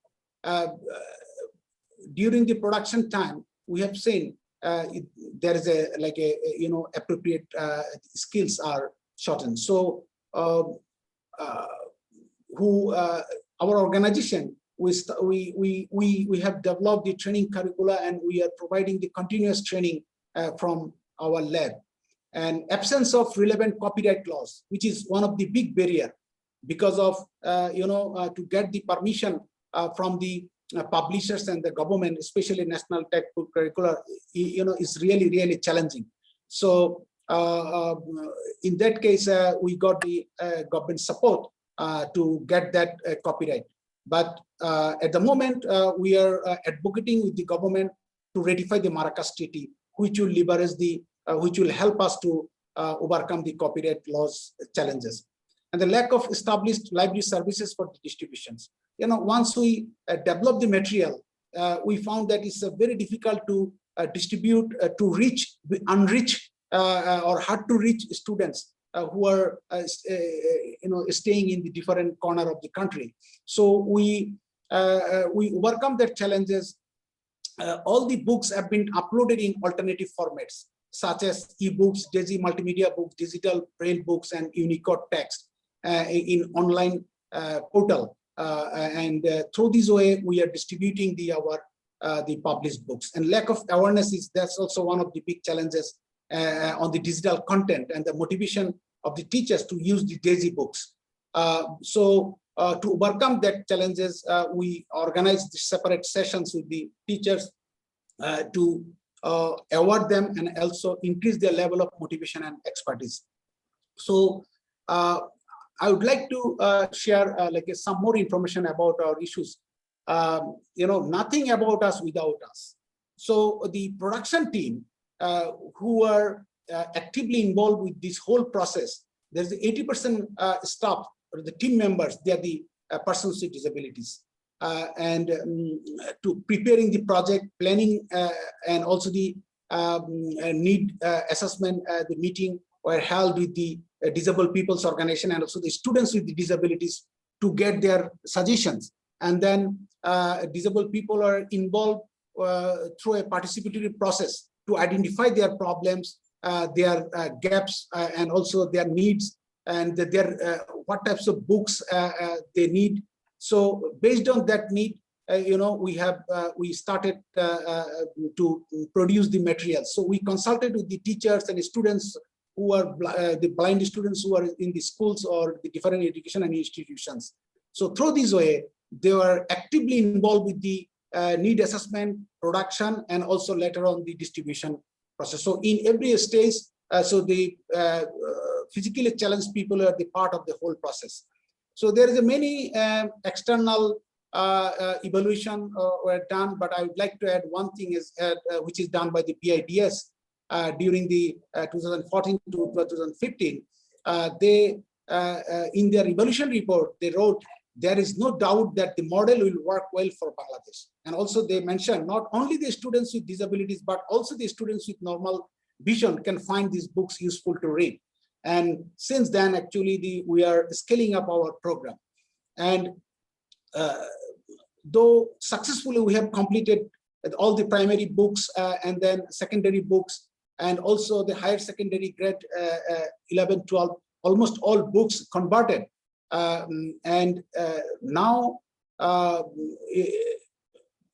During the production time, we have seen there is appropriate skills are shortened. So our organization, we have developed the training curricula, and we are providing the continuous training from our lab. And absence of relevant copyright laws, which is one of the big barrier, because of to get the permission from the publishers and the government, especially national textbook curricula, is really challenging. So in that case, we got the government support to get that copyright. But at the moment, we are advocating with the government to ratify the Marrakesh Treaty, which will leverage which will help us to overcome the copyright laws challenges. And the lack of established library services for the distributions. Once we develop the material, we found that it's very difficult to distribute, to reach the unreached or hard to reach students who are staying in the different corner of the country. So we overcome their challenges. All the books have been uploaded in alternative formats, such as ebooks, DAISY multimedia books, digital braille books, and Unicode text in online portal. And through this way, we are distributing the published books. And lack of awareness that's also one of the big challenges on the digital content and the motivation of the teachers to use the DAISY books. So to overcome that challenges, we organize the separate sessions with the teachers to award them and also increase their level of motivation and expertise. So I would like to share some more information about our issues. Nothing about us without us. So the production team who are actively involved with this whole process, there's 80% staff, or the team members, they are the persons with disabilities. And to preparing the project, planning, and also the need assessment, the meeting were held with the disabled people's organization and also the students with the disabilities to get their suggestions. And then disabled people are involved through a participatory process to identify their problems, their gaps, and also their needs, and their what types of books they need. So based on that need, we started to produce the materials. So we consulted with the teachers and the students who are the blind students who are in the schools or the different education and institutions. So through this way, they were actively involved with the need assessment, production, and also later on the distribution process. So in every stage, so the physically challenged people are the part of the whole process. So there is a many external evaluation were done, but I would like to add one thing is which is done by the PIDS during the 2014 to 2015. They in their evaluation report they wrote, there is no doubt that the model will work well for Bangladesh. And also they mentioned not only the students with disabilities, but also the students with normal vision can find these books useful to read. And since then, actually, we are scaling up our program. And though successfully we have completed all the primary books and then secondary books, and also the higher secondary grade 11, 12, almost all books converted. And now, we'll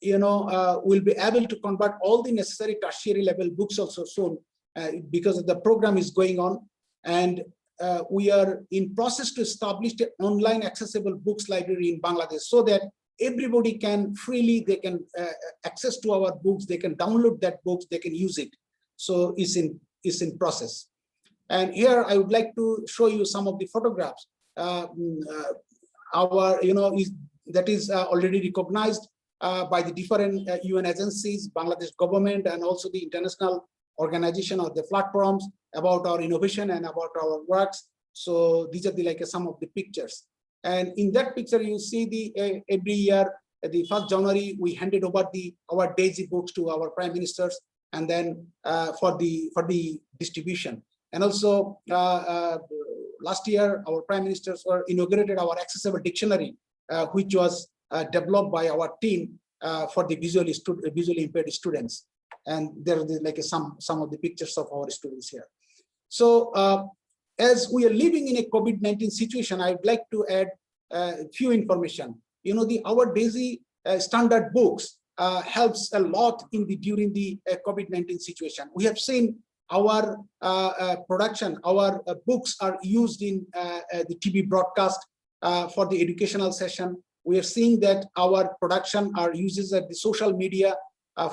be able to convert all the necessary tertiary level books also soon because the program is going on. And we are in process to establish an online accessible books library in Bangladesh so that everybody can freely, they can access to our books, they can download that books, they can use it. So it's in process. And here I would like to show you some of the photographs. that is already recognized by the different UN agencies, Bangladesh government, and also the international organization or the platforms about our innovation and about our works. So these are the some of the pictures. And in that picture, you see the every year, the 1st January, we handed over our DAISY books to our prime ministers, and then for the distribution. And also last year, our prime ministers inaugurated our accessible dictionary, which was developed by our team for the visually impaired students. And there are some of the pictures of our students here. So as we are living in a COVID-19 situation, I'd like to add a few information. Our DAISY standard books helps a lot during the COVID-19 situation. We have seen our production, our books are used in the TV broadcast for the educational session. We are seeing that our production are uses at the social media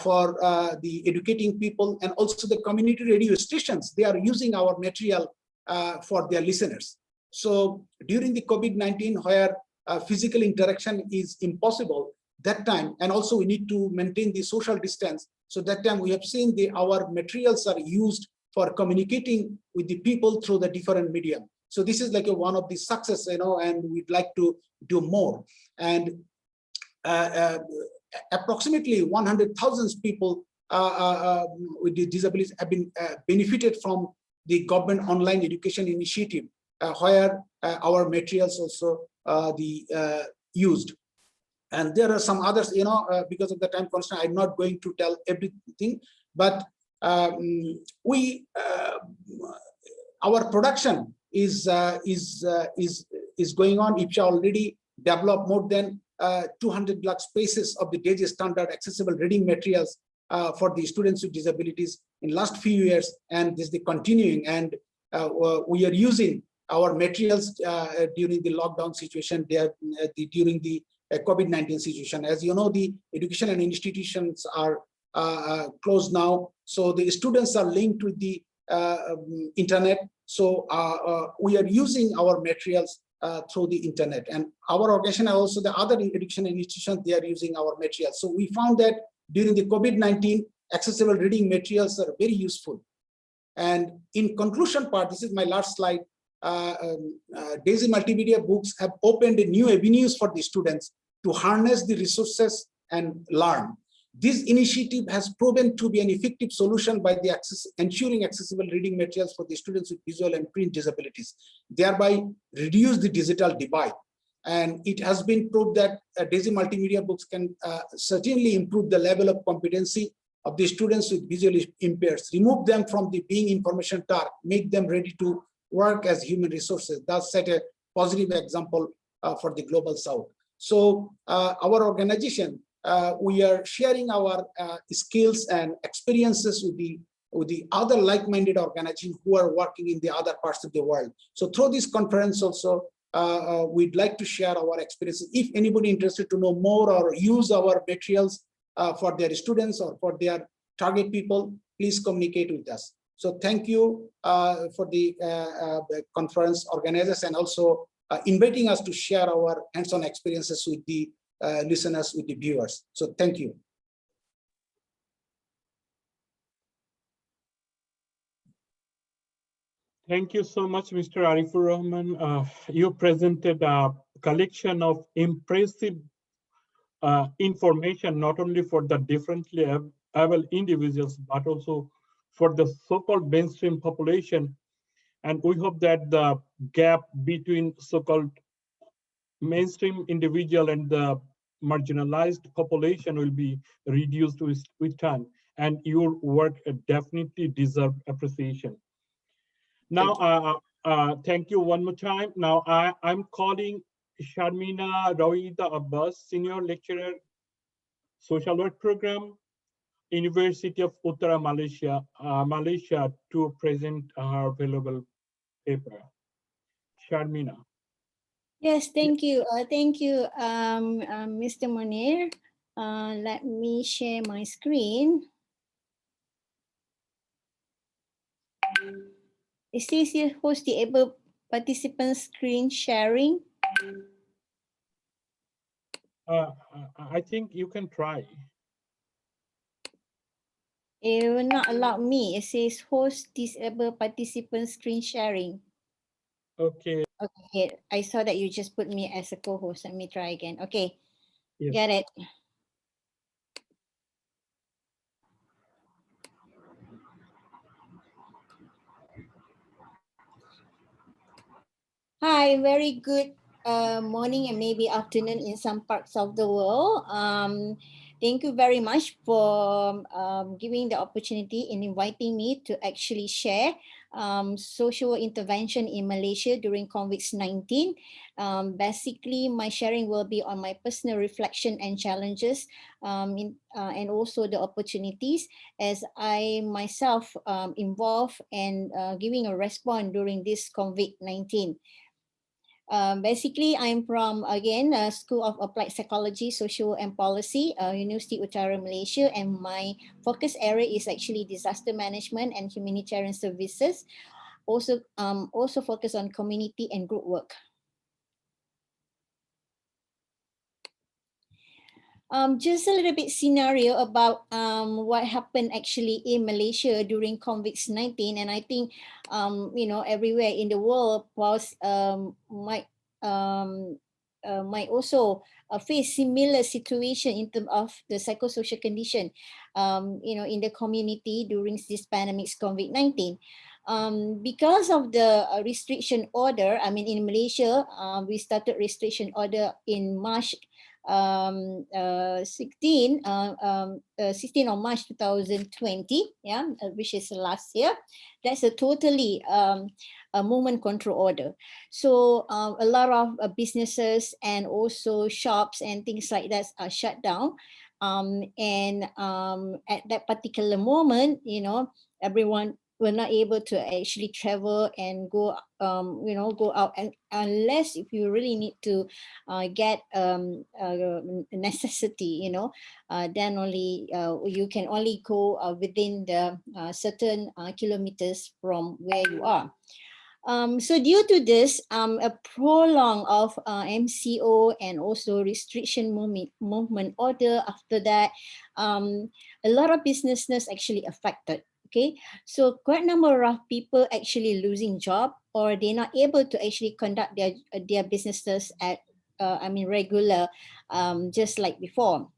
for the educating people, and also the community radio stations. They are using our material for their listeners. So during the COVID-19, where physical interaction is impossible, that time, and also we need to maintain the social distance. So that time we have seen our materials are used for communicating with the people through the different medium. So this is one of the success, and we'd like to do more. And approximately 100,000 people with disabilities have been benefited from the government online education initiative, where our materials also used. And there are some others, because of the time constraint, I'm not going to tell everything, but our production is going on. IPSHA already developed more than 200 lakh spaces of the DAISY standard accessible reading materials for the students with disabilities in last few years, and this is the continuing. And we are using our materials during the lockdown situation, during the COVID-19 situation. As you know, the education and institutions are closed now, so the students are linked with the internet. So we are using our materials through the internet, and our organization and also the other education institutions, they are using our materials. So we found that during the COVID-19, accessible reading materials are very useful. And in conclusion part, this is my last slide. DAISY multimedia books have opened new avenues for the students to harness the resources and learn. This initiative has proven to be an effective solution by ensuring accessible reading materials for the students with visual and print disabilities, thereby reduce the digital divide. And it has been proved that DAISY multimedia books can certainly improve the level of competency of the students with visually impaired, remove them from being information dark, make them ready to work as human resources. Thus set a positive example for the global south. So our organization, we are sharing our skills and experiences with the other like-minded organizations who are working in the other parts of the world. So through this conference also, we'd like to share our experiences. If anybody interested to know more or use our materials for their students or for their target people, please communicate with us. So thank you for the conference organizers, and also inviting us to share our hands-on experiences with the listeners, with the viewers. So thank you. Thank you so much, Mr. Arifur Rahman. You presented a collection of impressive information, not only for the differently able individuals, but also for the so-called mainstream population. And we hope that the gap between so-called mainstream individual and the marginalized population will be reduced with time. And your work definitely deserves appreciation. Now, thank you one more time. Now, I'm calling Sharmina Rawida Abbas, Senior Lecturer, Social Work Program, University of Uttara Malaysia, Malaysia, to present her valuable paper. Sharmina. Yes, thank you. Thank you, Mr. Monir. Let me share my screen. It says here, host the able participant screen sharing. I think you can try. It will not allow me. It says host disable participant screen sharing. Okay. Okay, I saw that you just put me as a co-host. Let me try again. Okay, Yes. got it. Hi, very good morning and maybe afternoon in some parts of the world. Thank you very much for giving the opportunity and inviting me to actually share social intervention in Malaysia during COVID-19. Basically, my sharing will be on my personal reflection and challenges and also the opportunities as I myself involved and giving a response during this COVID-19. Basically, I'm from, again, School of Applied Psychology, Social and Policy, University Utara Malaysia, and my focus area is actually disaster management and humanitarian services. Also focus on community and group work. Just a little bit scenario about what happened actually in Malaysia during COVID-19, and I think everywhere in the world might also face similar situation in terms of the psychosocial condition, in the community during this pandemic COVID-19. Because of the restriction order, I mean in Malaysia, we started restriction order in March 16 of March 2020, which is last year. That's a totally a movement control order. So a lot of businesses and also shops and things like that are shut down. At that particular moment, everyone were not able to actually travel and go out, and unless if you really need to get a necessity, then only you can only go within the certain kilometers from where you are. So due to this, a prolong of MCO and also restriction movement order after that, a lot of businesses actually affected. Okay, so quite a number of people actually losing job, or they're not able to actually conduct their businesses at regular, just like before.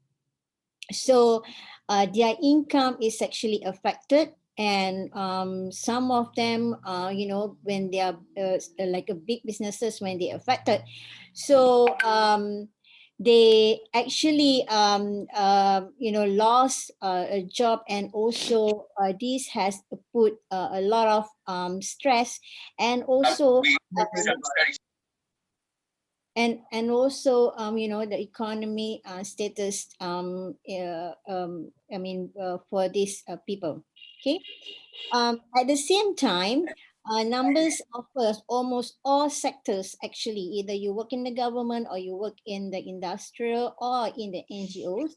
So their income is actually affected, and some of them when they are like a big businesses, when they affected, so they actually lost a job, and also this has put a lot of stress, and also and also the economy status for these people. Okay, at the same time, numbers of almost all sectors, actually, either you work in the government or you work in the industrial or in the NGOs,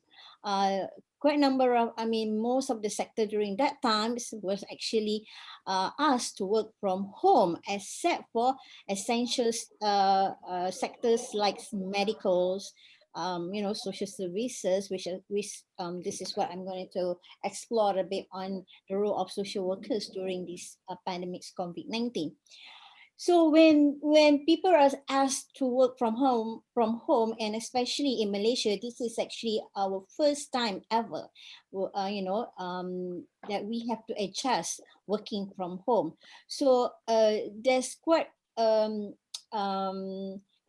quite a number of, most of the sector during that time was actually asked to work from home, except for essential sectors like medicals, social services, which this is what I'm going to explore a bit on the role of social workers during this pandemic COVID-19. So when people are asked to work from home, and especially in Malaysia, this is actually our first time ever, that we have to adjust working from home. So there's quite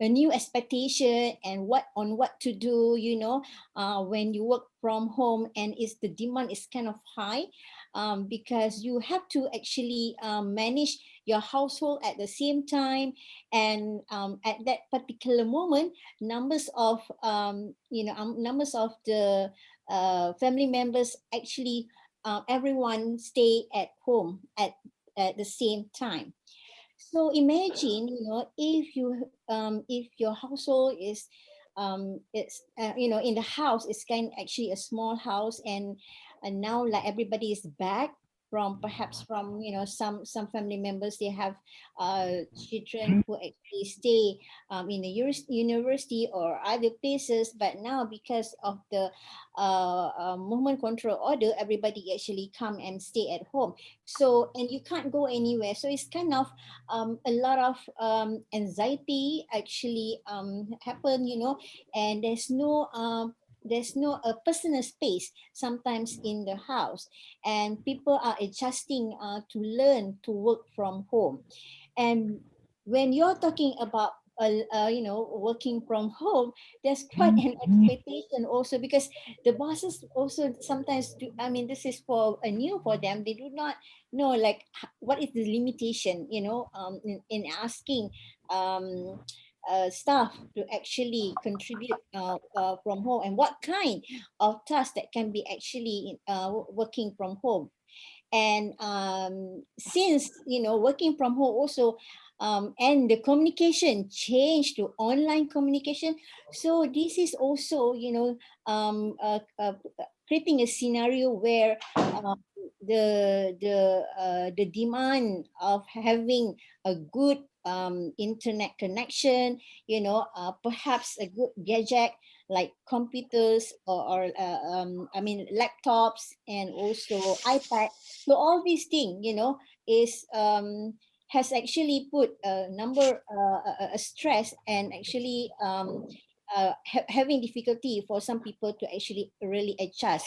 a new expectation and what to do, when you work from home, and the demand is kind of high, because you have to actually manage your household at the same time, and at that particular moment, numbers of the family members actually everyone stay at home at the same time. So imagine, if your household is in the house, it's kind actually a small house, and now like everybody is back from perhaps from some family members, they have children who actually stay in the university or other places, but now because of the movement control order, everybody actually come and stay at home. So, and you can't go anywhere, so it's kind of a lot of anxiety actually happen, and there's no personal space sometimes in the house, and people are adjusting to learn to work from home. And when you're talking about working from home, there's quite an expectation also, because the bosses also sometimes do, I mean, this is for new for them, they do not know like what is the limitation, in asking staff to actually contribute from home, and what kind of tasks that can be actually working from home. And since working from home also, and the communication changed to online communication, so this is also creating a scenario where the demand of having a good internet connection, perhaps a good gadget like computers or laptops and also iPad. So all these things, is has actually put a stress, and actually having difficulty for some people to actually really adjust,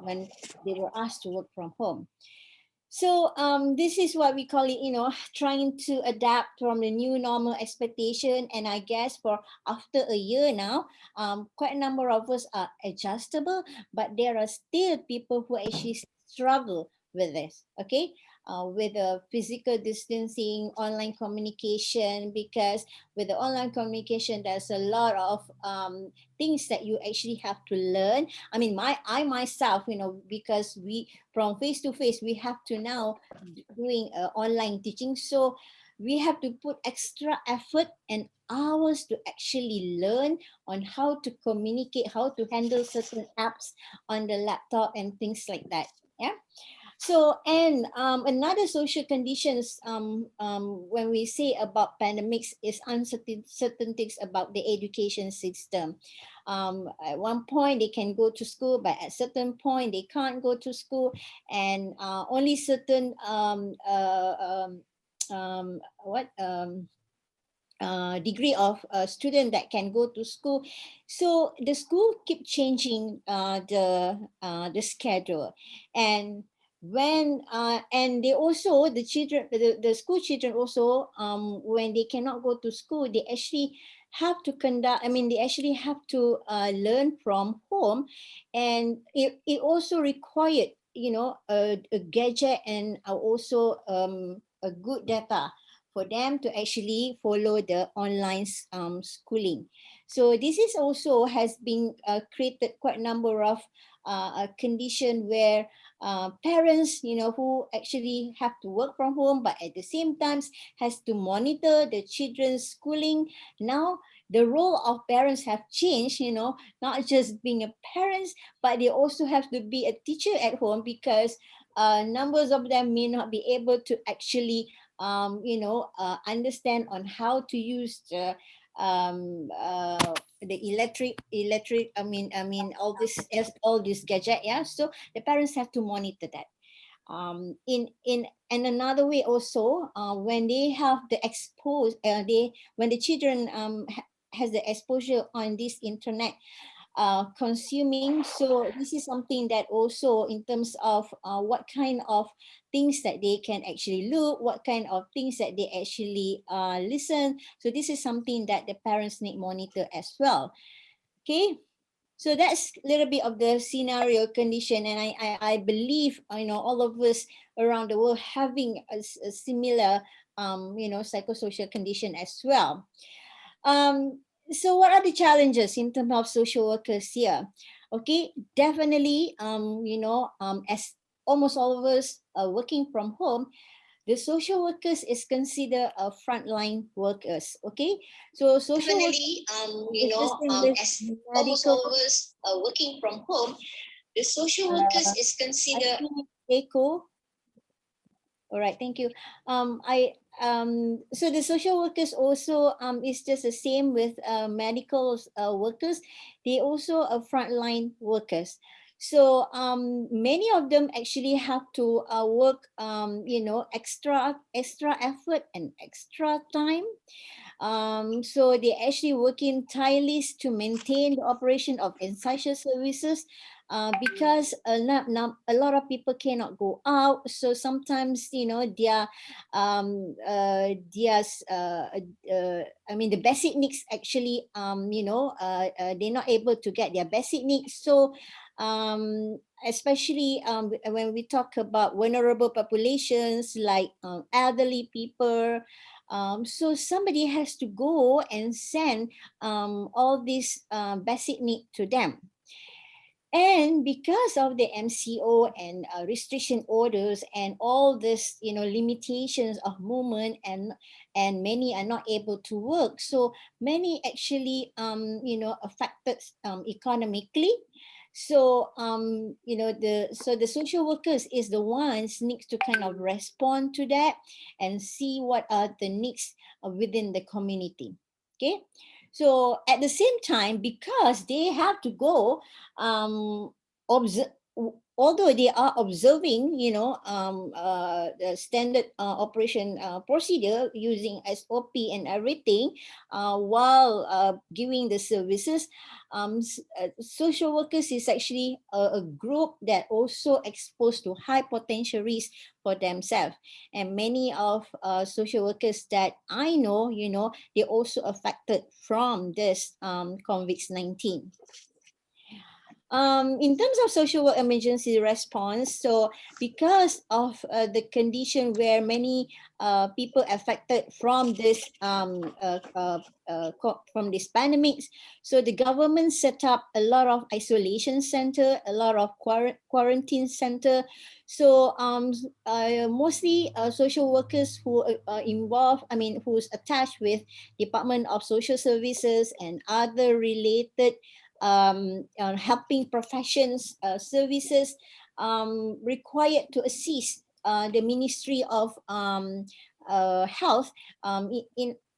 when they were asked to work from home. So this is what we call it, trying to adapt from the new normal expectation. And I guess for after a year now, quite a number of us are adjustable, but there are still people who actually struggle with this, okay? With the physical distancing, online communication, because with the online communication, there's a lot of things that you actually have to learn. I mean, I myself, because we from face to face, we have to now doing online teaching. So we have to put extra effort and hours to actually learn on how to communicate, how to handle certain apps on the laptop and things like that. Yeah. So, and another social conditions when we say about pandemics is certain things about the education system. At one point they can go to school, but at certain point they can't go to school, and only certain degree of student that can go to school. So the school keep changing the schedule, and when and they also the children the school children also when they cannot go to school, they actually have to conduct, they actually have to learn from home, and it also required a gadget and also a good data for them to actually follow the online schooling. So this is also has been created quite a number of condition where parents, who actually have to work from home, but at the same time has to monitor the children's schooling. Now the role of parents have changed, not just being a parents, but they also have to be a teacher at home, because numbers of them may not be able to actually understand on how to use the electric all this gadget. Yeah, so the parents have to monitor that. In another way also, when they have the when the children has the exposure on this internet consuming, so this is something that also in terms of what kind of things that they can actually look, what kind of things that they actually listen. So this is something that the parents need monitor as well. Okay, so that's a little bit of the scenario condition, and I believe all of us around the world having a similar psychosocial condition as well. So what are the challenges in terms of social workers here? Okay, definitely, as almost all of us are working from home, the social workers is considered a frontline workers. Okay, so social Definitely, as almost all of us are working from home, the social workers is considered. Echo. All right, thank you. So the social workers also is just the same with medical workers. They also are frontline workers. So many of them actually have to work, extra effort and extra time. So they actually working tirelessly to maintain the operation of essential services, because a lot of people cannot go out. So sometimes, I mean, the basic needs actually, they're not able to get their basic needs. So especially when we talk about vulnerable populations like elderly people, so somebody has to go and send all these basic need to them. And because of the MCO and restriction orders and all this, limitations of movement, and many are not able to work. So many actually, affected economically. So the social workers is the ones needs to kind of respond to that and see what are the needs within the community. Okay. So at the same time, because they have to go, although they are observing, the standard operation procedure using SOP and everything, while giving the services, social workers is actually a group that also exposed to high potential risk for themselves. And many of social workers that I know, they also affected from this COVID-19. In terms of social work emergency response, so because of the condition where many people affected from this from this pandemics, so the government set up a lot of isolation center, a lot of quarantine center. So mostly social workers who are involved, I mean, who's attached with Department of Social Services and other related helping professions services required to assist the Ministry of Health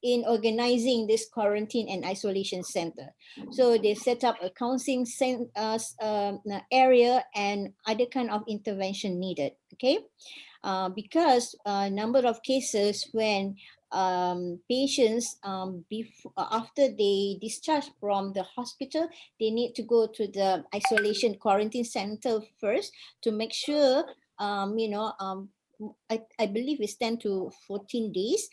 in organizing this quarantine and isolation center. So they set up a counseling area and other kind of intervention needed. Okay. Because number of cases when patients after they discharge from the hospital, they need to go to the isolation quarantine center first to make sure I believe it's 10 to 14 days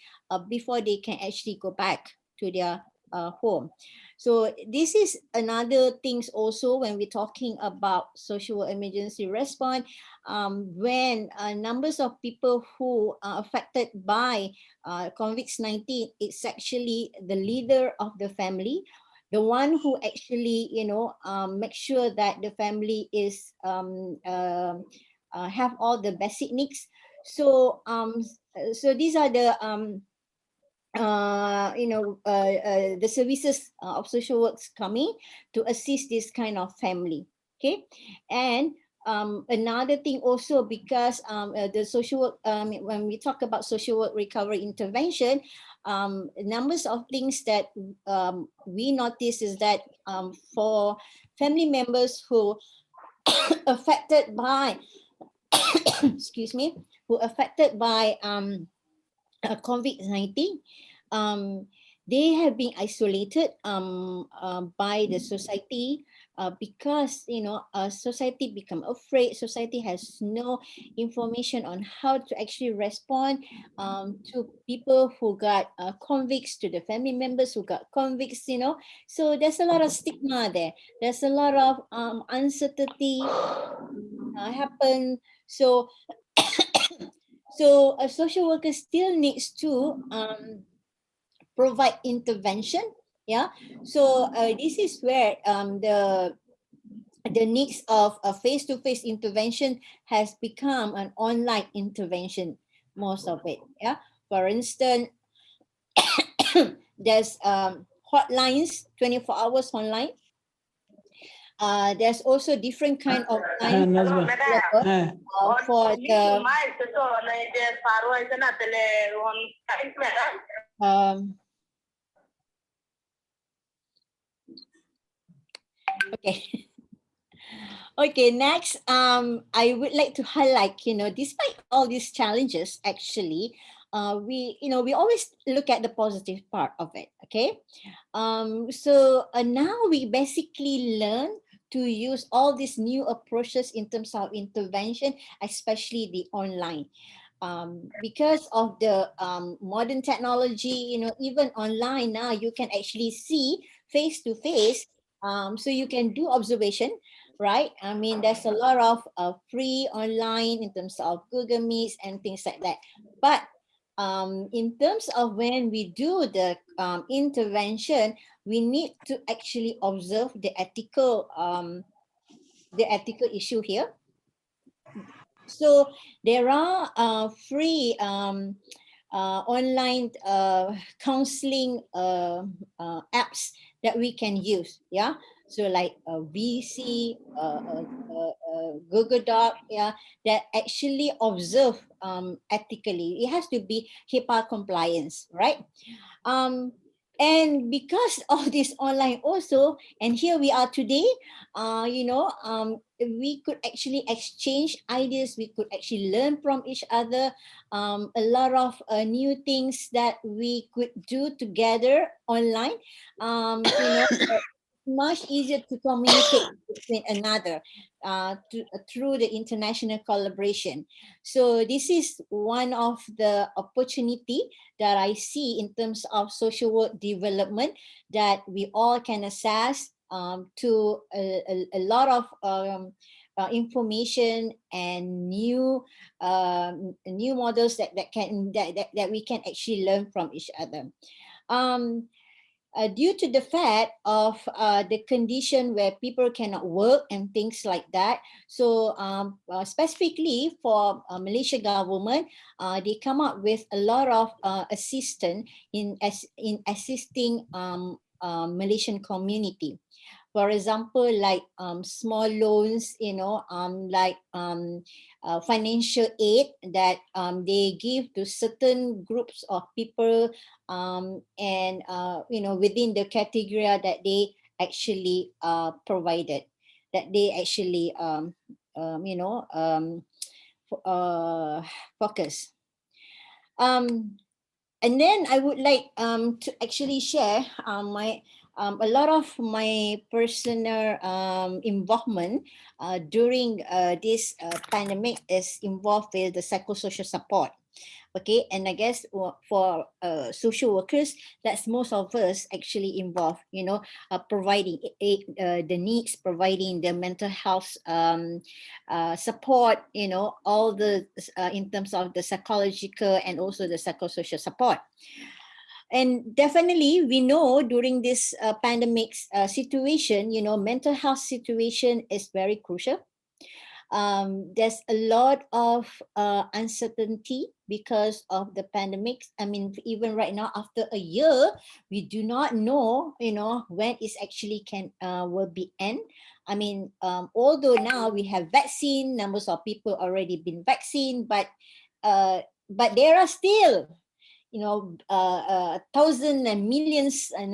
before they can actually go back to their home. So this is another things also when we're talking about social emergency response, when numbers of people who are affected by COVID-19, it's actually the leader of the family, the one who actually, make sure that the family is have all the basic needs. So so these are the the services of social works coming to assist this kind of family. Okay. And another thing also, because the social work, when we talk about social work recovery intervention, numbers of things that we notice is that for family members who affected by excuse me, who affected by COVID-19, they have been isolated by the society because society become afraid. Society has no information on how to actually respond to people who got convicts, to the family members who got convicts. So there's a lot of stigma there. There's a lot of uncertainty happen. So so a social worker still needs to provide intervention. Yeah. So this is where the needs of a face-to-face intervention has become an online intervention, most of it. Yeah. For instance, there's hotlines, 24 hours online. there's also different kind of time for the okay. Okay, next, I would like to highlight, despite all these challenges, actually, we always look at the positive part of it. Okay, so now we basically learn to use all these new approaches in terms of intervention, especially the online. Because of the modern technology, even online now you can actually see face to face, so you can do observation, right? I mean, there's a lot of free online in terms of Google Meets and things like that. But in terms of when we do the intervention, we need to actually observe the ethical issue here. So there are free online counseling apps that we can use. Yeah. So like VC, Google Doc, yeah, that actually observe ethically. It has to be HIPAA compliance, right? And because of this online also, and here we are today, we could actually exchange ideas. We could actually learn from each other. A lot of new things that we could do together online. Much easier to communicate between another through the international collaboration. So this is one of the opportunity that I see in terms of social work development that we all can access to a lot of information and new models that we can actually learn from each other. Due to the fact of the condition where people cannot work and things like that. So specifically for Malaysia government, they come up with a lot of assistance in assisting Malaysian community. For example, like small loans, like financial aid that they give to certain groups of people, and within the category that they actually provided, that they actually focus. And then I would like to actually share a lot of my personal involvement during this pandemic is involved with the psychosocial support. Okay, and I guess for social workers, that's most of us actually involved, providing the needs, providing the mental health support, all the in terms of the psychological and also the psychosocial support. And definitely we know during this pandemic situation, mental health situation is very crucial. There's a lot of uncertainty because of the pandemic. I mean, even right now, after a year, we do not know, when it actually will be end. I mean, although now we have vaccine, numbers of people already been vaccinated, but there are still, thousands and millions and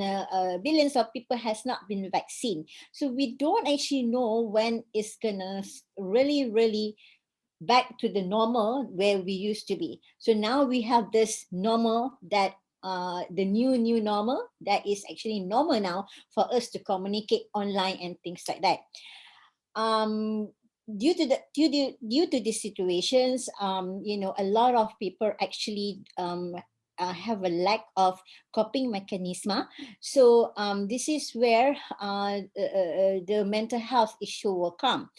billions of people has not been vaccinated. So we don't actually know when it's gonna really back to the normal where we used to be. So now we have this normal that the new normal that is actually normal now for us to communicate online and things like that. Due to these situations, a lot of people actually have a lack of coping mechanism. So this is where the mental health issue will come.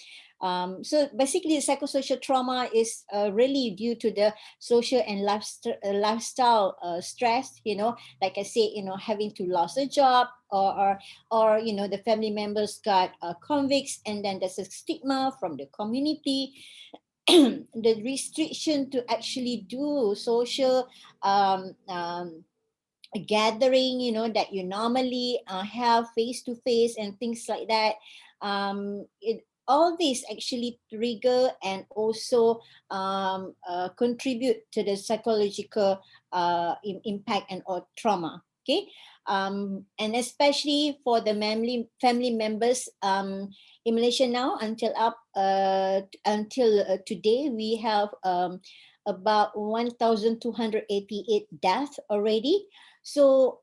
So basically, psychosocial trauma is really due to the social and lifestyle stress. Like I say, having to lose a job, or the family members got convicts, and then there's a stigma from the community. The restriction to actually do social gathering, that you normally have face to face and things like that. all these actually trigger and also contribute to the psychological impact and or trauma. Okay, and especially for the family members in Malaysia now, until today, we have about 1,288 deaths already. So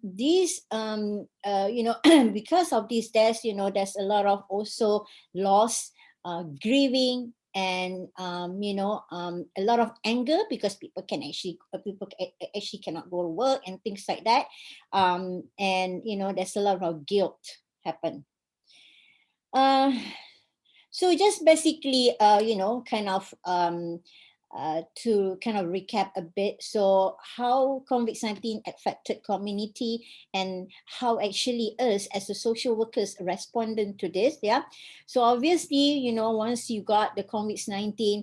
these, because of these deaths, there's a lot of also loss, grieving, and a lot of anger, because people actually cannot go to work and things like that, and there's a lot of guilt happen. So just basically, to kind of recap a bit, so how COVID-19 affected community and how actually us as a social workers responded to this, yeah. So obviously, once you got the COVID-19,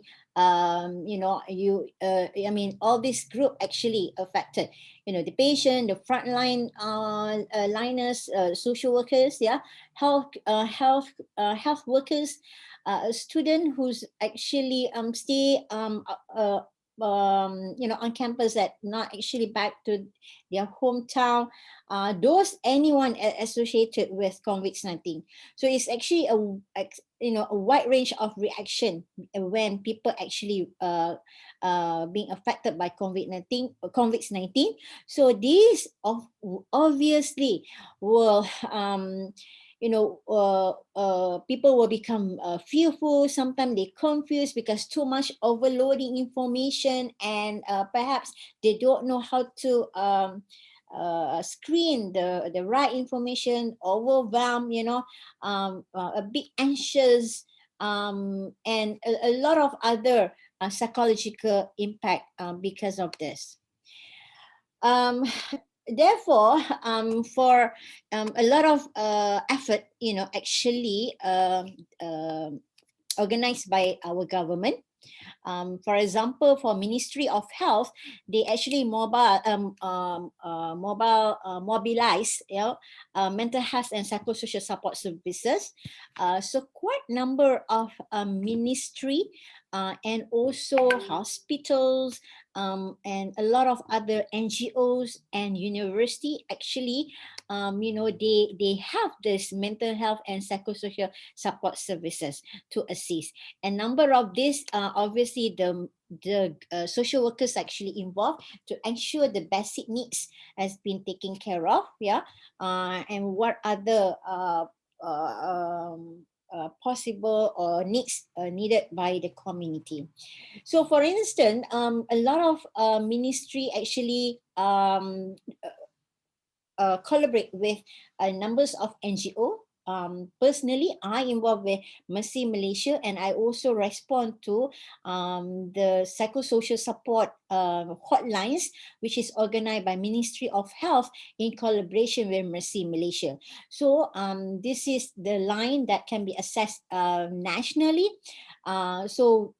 all this group actually affected, the patient, the frontline liners, social workers, yeah, health workers, a student who's actually stay on campus, that not actually back to their hometown, anyone associated with COVID-19. So it's actually a wide range of reaction when people actually being affected by COVID-19. So these obviously will people will become fearful. Sometimes they confused because too much overloading information, and perhaps they don't know how to screen the right information, overwhelmed, a bit anxious, and a lot of other psychological impact because of this. Therefore, for a lot of effort, actually organized by our government. For example, for Ministry of Health, they actually mobilize mental health and psychosocial support services. So quite number of ministry and also hospitals and a lot of other NGOs and university actually, they have this mental health and psychosocial support services to assist. A number of these, obviously the social workers actually involved to ensure the basic needs has been taken care of, yeah, and what other possible or needs needed by the community. So for instance, a lot of ministry actually collaborate with numbers of NGO. Personally, I involved with Mercy Malaysia, and I also respond to the psychosocial support hotlines, which is organized by Ministry of Health in collaboration with Mercy Malaysia. So this is the line that can be accessed nationally. So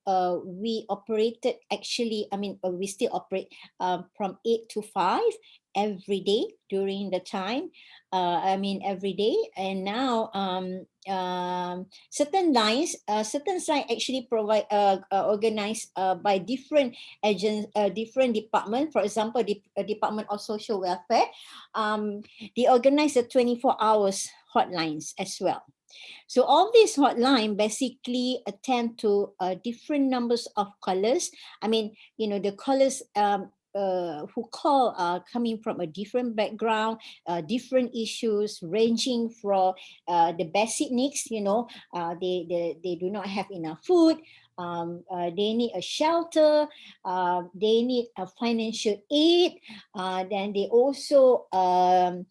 we operated actually, we still operate from 8 to 5 every day during the time, every day. And now certain lines actually provide organized by different agents, different department. For example, the Department of Social Welfare, they organize the 24 hours hotlines as well. So all these hotline basically attend to different numbers of callers. The callers who call are coming from a different background, different issues, ranging from the basic needs. They do not have enough food. They need a shelter. They need a financial aid. Then they also need.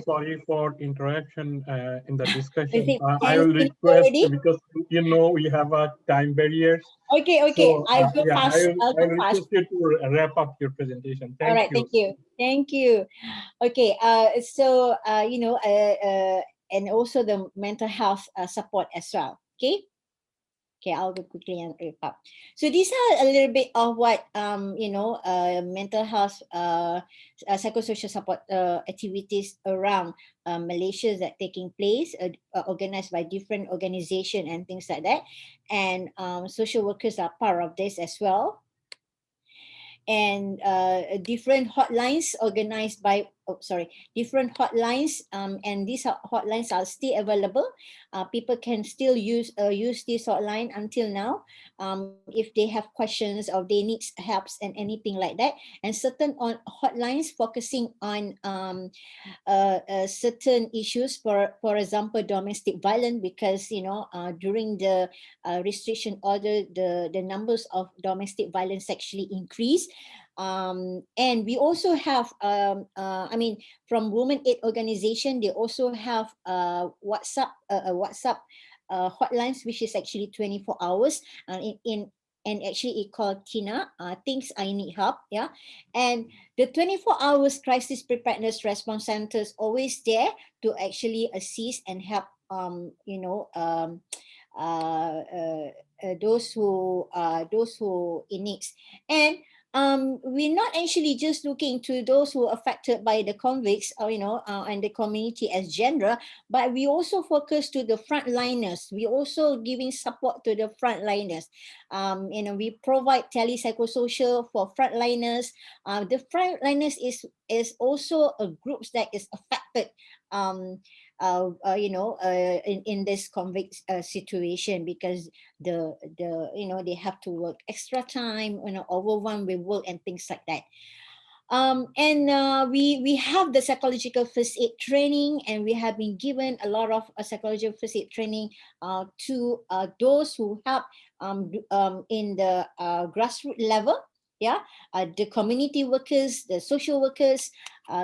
Sorry for interruption in the discussion. I will request, because we have a time barrier. Okay. So, I will request you to wrap up your presentation. Thank you. All right, thank you. Okay, and also the mental health support as well. Okay. Okay, I'll go quickly and wrap up. So these are a little bit of what mental health, psychosocial support activities around Malaysia that taking place, organized by different organizations and things like that. And social workers are part of this as well. And different hotlines organized by, different hotlines, and these hotlines are still available. People can still use this hotline until now, if they have questions or they need helps and anything like that. And certain hotlines focusing on certain issues, for example, domestic violence, because during the restriction order, the numbers of domestic violence actually increased. And we also have, from Women Aid Organization, they also have WhatsApp hotlines, which is actually 24 hours, and actually it called Tina, Things I Need Help. Yeah. And the 24 hours crisis preparedness response centers always there to actually assist and help those who in needs. And we're not actually just looking to those who are affected by the convicts, and the community as genre, but we also focus to the frontliners. We also giving support to the frontliners. We provide telepsychosocial for frontliners. The frontliners is also a group that is affected, in this convict situation, because they have to work extra time, overwhelmed with work and things like that. We have the psychological first aid training, and we have been given a lot of psychological first aid training to those who help in the grassroots level. Yeah, the community workers, the social workers.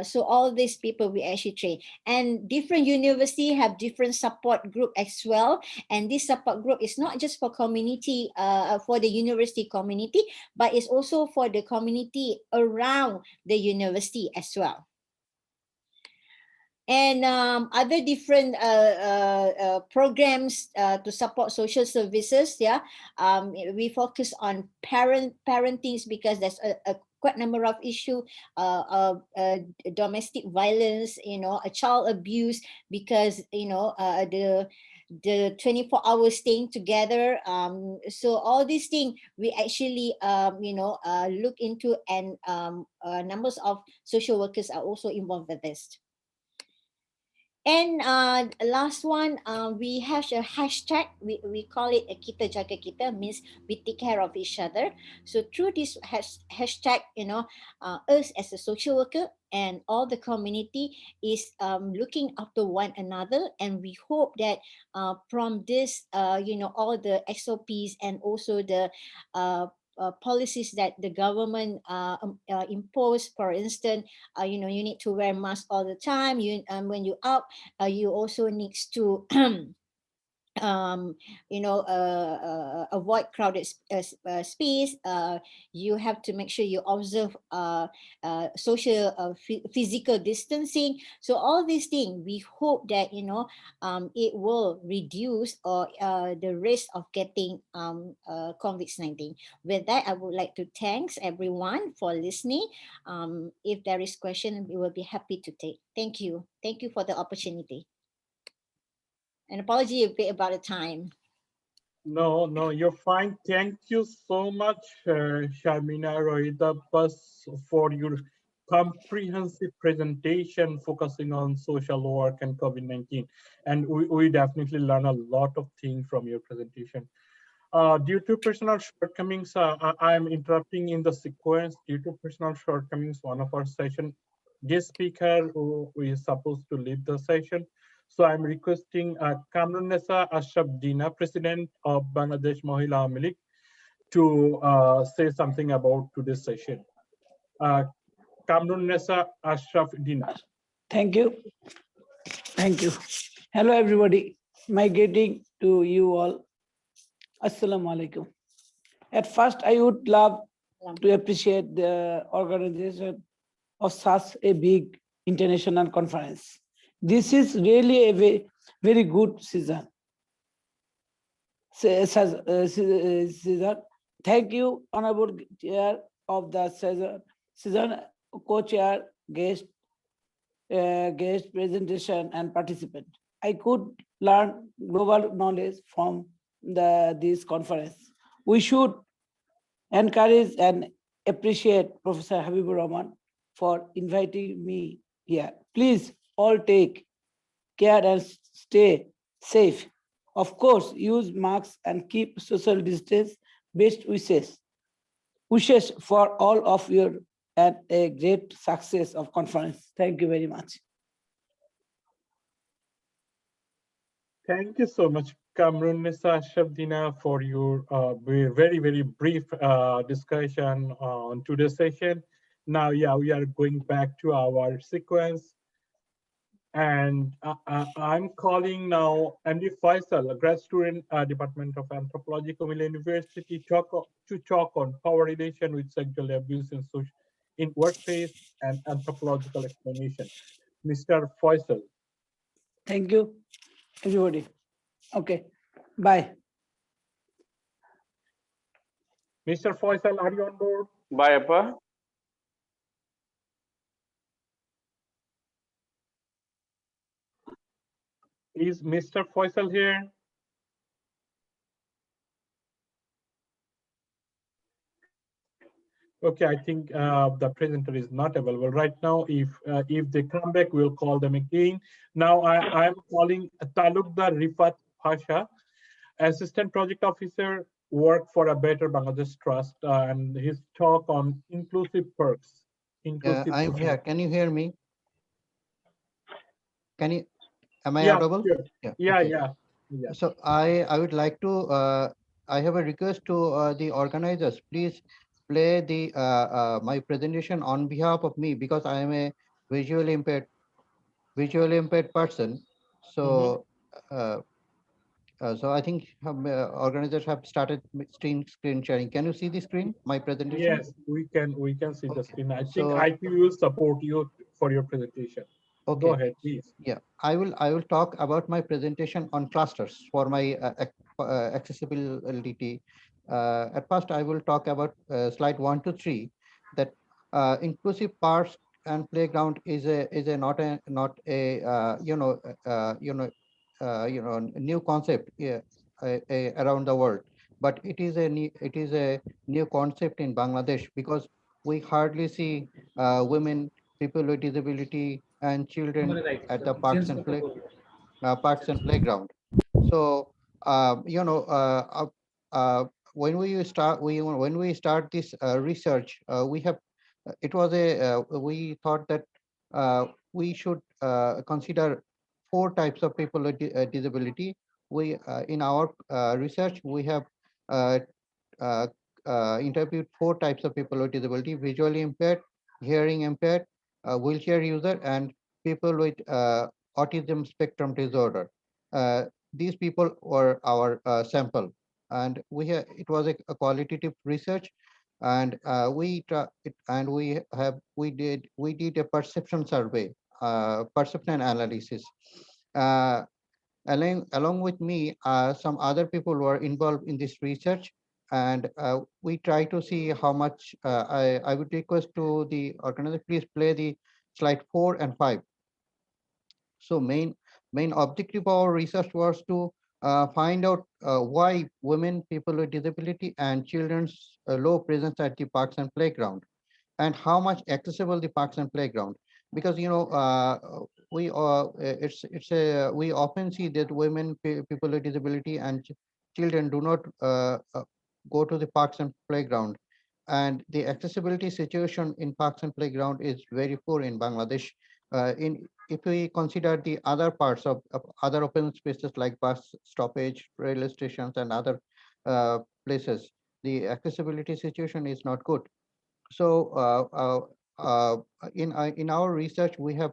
So all these people we actually train, and different university have different support group as well. And this support group is not just for community, for the university community, but it's also for the community around the university as well. And other different programs to support social services. Yeah, we focus on parenting, because there's a quite number of issue of domestic violence, a child abuse, because the 24-hour staying together. So all these things we actually look into, and numbers of social workers are also involved with this. And last one, we have a hashtag. We call it Kita Jaga Kita, means we take care of each other. So through this hashtag, us as a social worker and all the community is looking after one another. And we hope that from this, all the SOPs and also the policies that the government impose. For instance, you need to wear mask all the time. When you're out, you also need to avoid crowded space. You have to make sure you observe social physical distancing. So all these things, we hope that it will reduce or the risk of getting COVID-19. With that, I would like to thank everyone for listening. If there is question, we will be happy to take. Thank you for the opportunity. An apology a bit about the time. No, you're fine. Thank you so much, Sharmina Rohita, for your comprehensive presentation focusing on social work and COVID-19. And we definitely learn a lot of things from your presentation. Due to personal shortcomings, I'm interrupting in the sequence. Due to personal shortcomings, one of our session guest speaker who is supposed to lead the session. So I'm requesting Kamrunnesa Ashraf Dina, President of Bangladesh Mahila Awami League, to say something about today's session. Kamrunnesa Ashraf Dina. Thank you. Hello, everybody. My greeting to you all. Assalamu alaikum. At first, I would love to appreciate the organization of such a big international conference. This is really a very good season. season. Thank you, Honorable Chair of the season co-chair, guest presentation and participant. I could learn global knowledge from this conference. We should encourage and appreciate Professor Habibur Rahman for inviting me here. Please all take care and stay safe. Of course, use masks and keep social distance. Best wishes. Wishes for all of you and a great success of conference. Thank you very much. Thank you so much, Kamrunnisa Shabdina, for your very, very brief discussion on today's session. Now, yeah, we are going back to our sequence. And I'm calling now MD Faisal, a grad student, Department of Anthropology, Kuala University, to talk on power relation with sexual abuse in workplace and anthropological explanation. Mr. Faisal. Thank you, everybody. Okay, bye. Mr. Faisal, are you on board? Bye, Appa. Is Mr. Faisal here? Okay, I think the presenter is not available right now. If they come back, we'll call them again. Now I'm calling Talukdar Rifat Pasha, Assistant Project Officer, work for a Better Bangladesh Trust, and his talk on inclusive perks. I'm here. Can you hear me? Am I Yeah, audible? sure. Yeah. Okay. Yeah. So I would like to, I have a request to the organizers, please play the my presentation on behalf of me, because I am a visually impaired person. So so I think organizers have started screen sharing. Can you see the screen, my presentation? Yes, we can see the screen. I think IP will support you for your presentation. Okay. Go ahead, please. Yeah, I will talk about my presentation on clusters for my accessibility. At first, I will talk about slide 1 to 3, that inclusive parks and playground is not a new concept around the world, but it is a new concept in Bangladesh, because we hardly see women, people with disability, and children at the parks and playground. So when we start this research, we thought that we should consider 4 types of people with disability. We in our research we have interviewed 4 types of people with disability: visually impaired, hearing impaired, wheelchair user, and people with autism spectrum disorder. These people were our sample, and it was a qualitative research, and we did a perception survey, perception analysis. Along with me, some other people were involved in this research, and we try to see how much. I would request to the organizer, please play the slide 4 and 5. So main objective of our research was to find out why women, people with disability, and children's low presence at the parks and playground, and how much accessible the parks and playground. Because we often see that women, people with disability, and children do not go to the parks and playground, and the accessibility situation in parks and playground is very poor in Bangladesh. If we consider the other parts of other open spaces like bus stoppage, railway stations, and other places, the accessibility situation is not good. So in our research, we have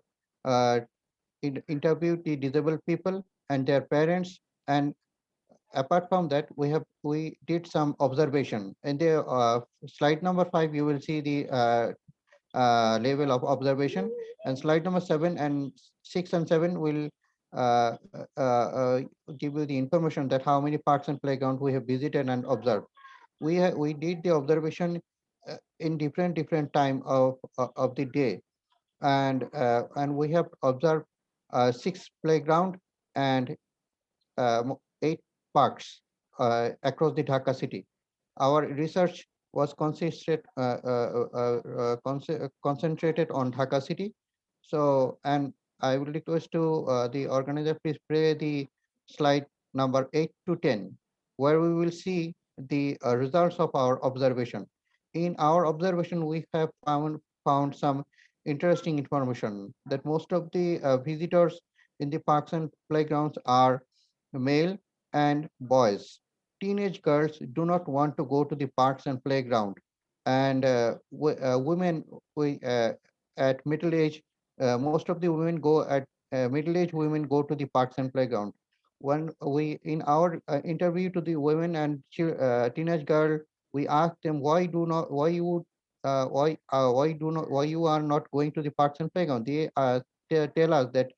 interviewed the disabled people and their parents, and apart from that, we did some observation. In the slide number 5, you will see the level of observation, and slide number 7 and 6 and 7 will uh, uh, uh, give you the information that how many parks and playgrounds we have visited and observed. We did the observation in different time of the day, and we have observed 6 playground and 8 parks across the Dhaka city. Our research was concentrated on Dhaka city. So, and I will request to the organizer, please play the slide number 8 to 10, where we will see the results of our observation. In our observation, we have found some interesting information that most of the visitors in the parks and playgrounds are male and boys. Teenage girls do not want to go to the parks and playground, and women at middle age, most of the women go at middle age women go to the parks and playground. When we in our interview to the women and teenage girl, we asked them why you are not going to the parks and playground. They tell us that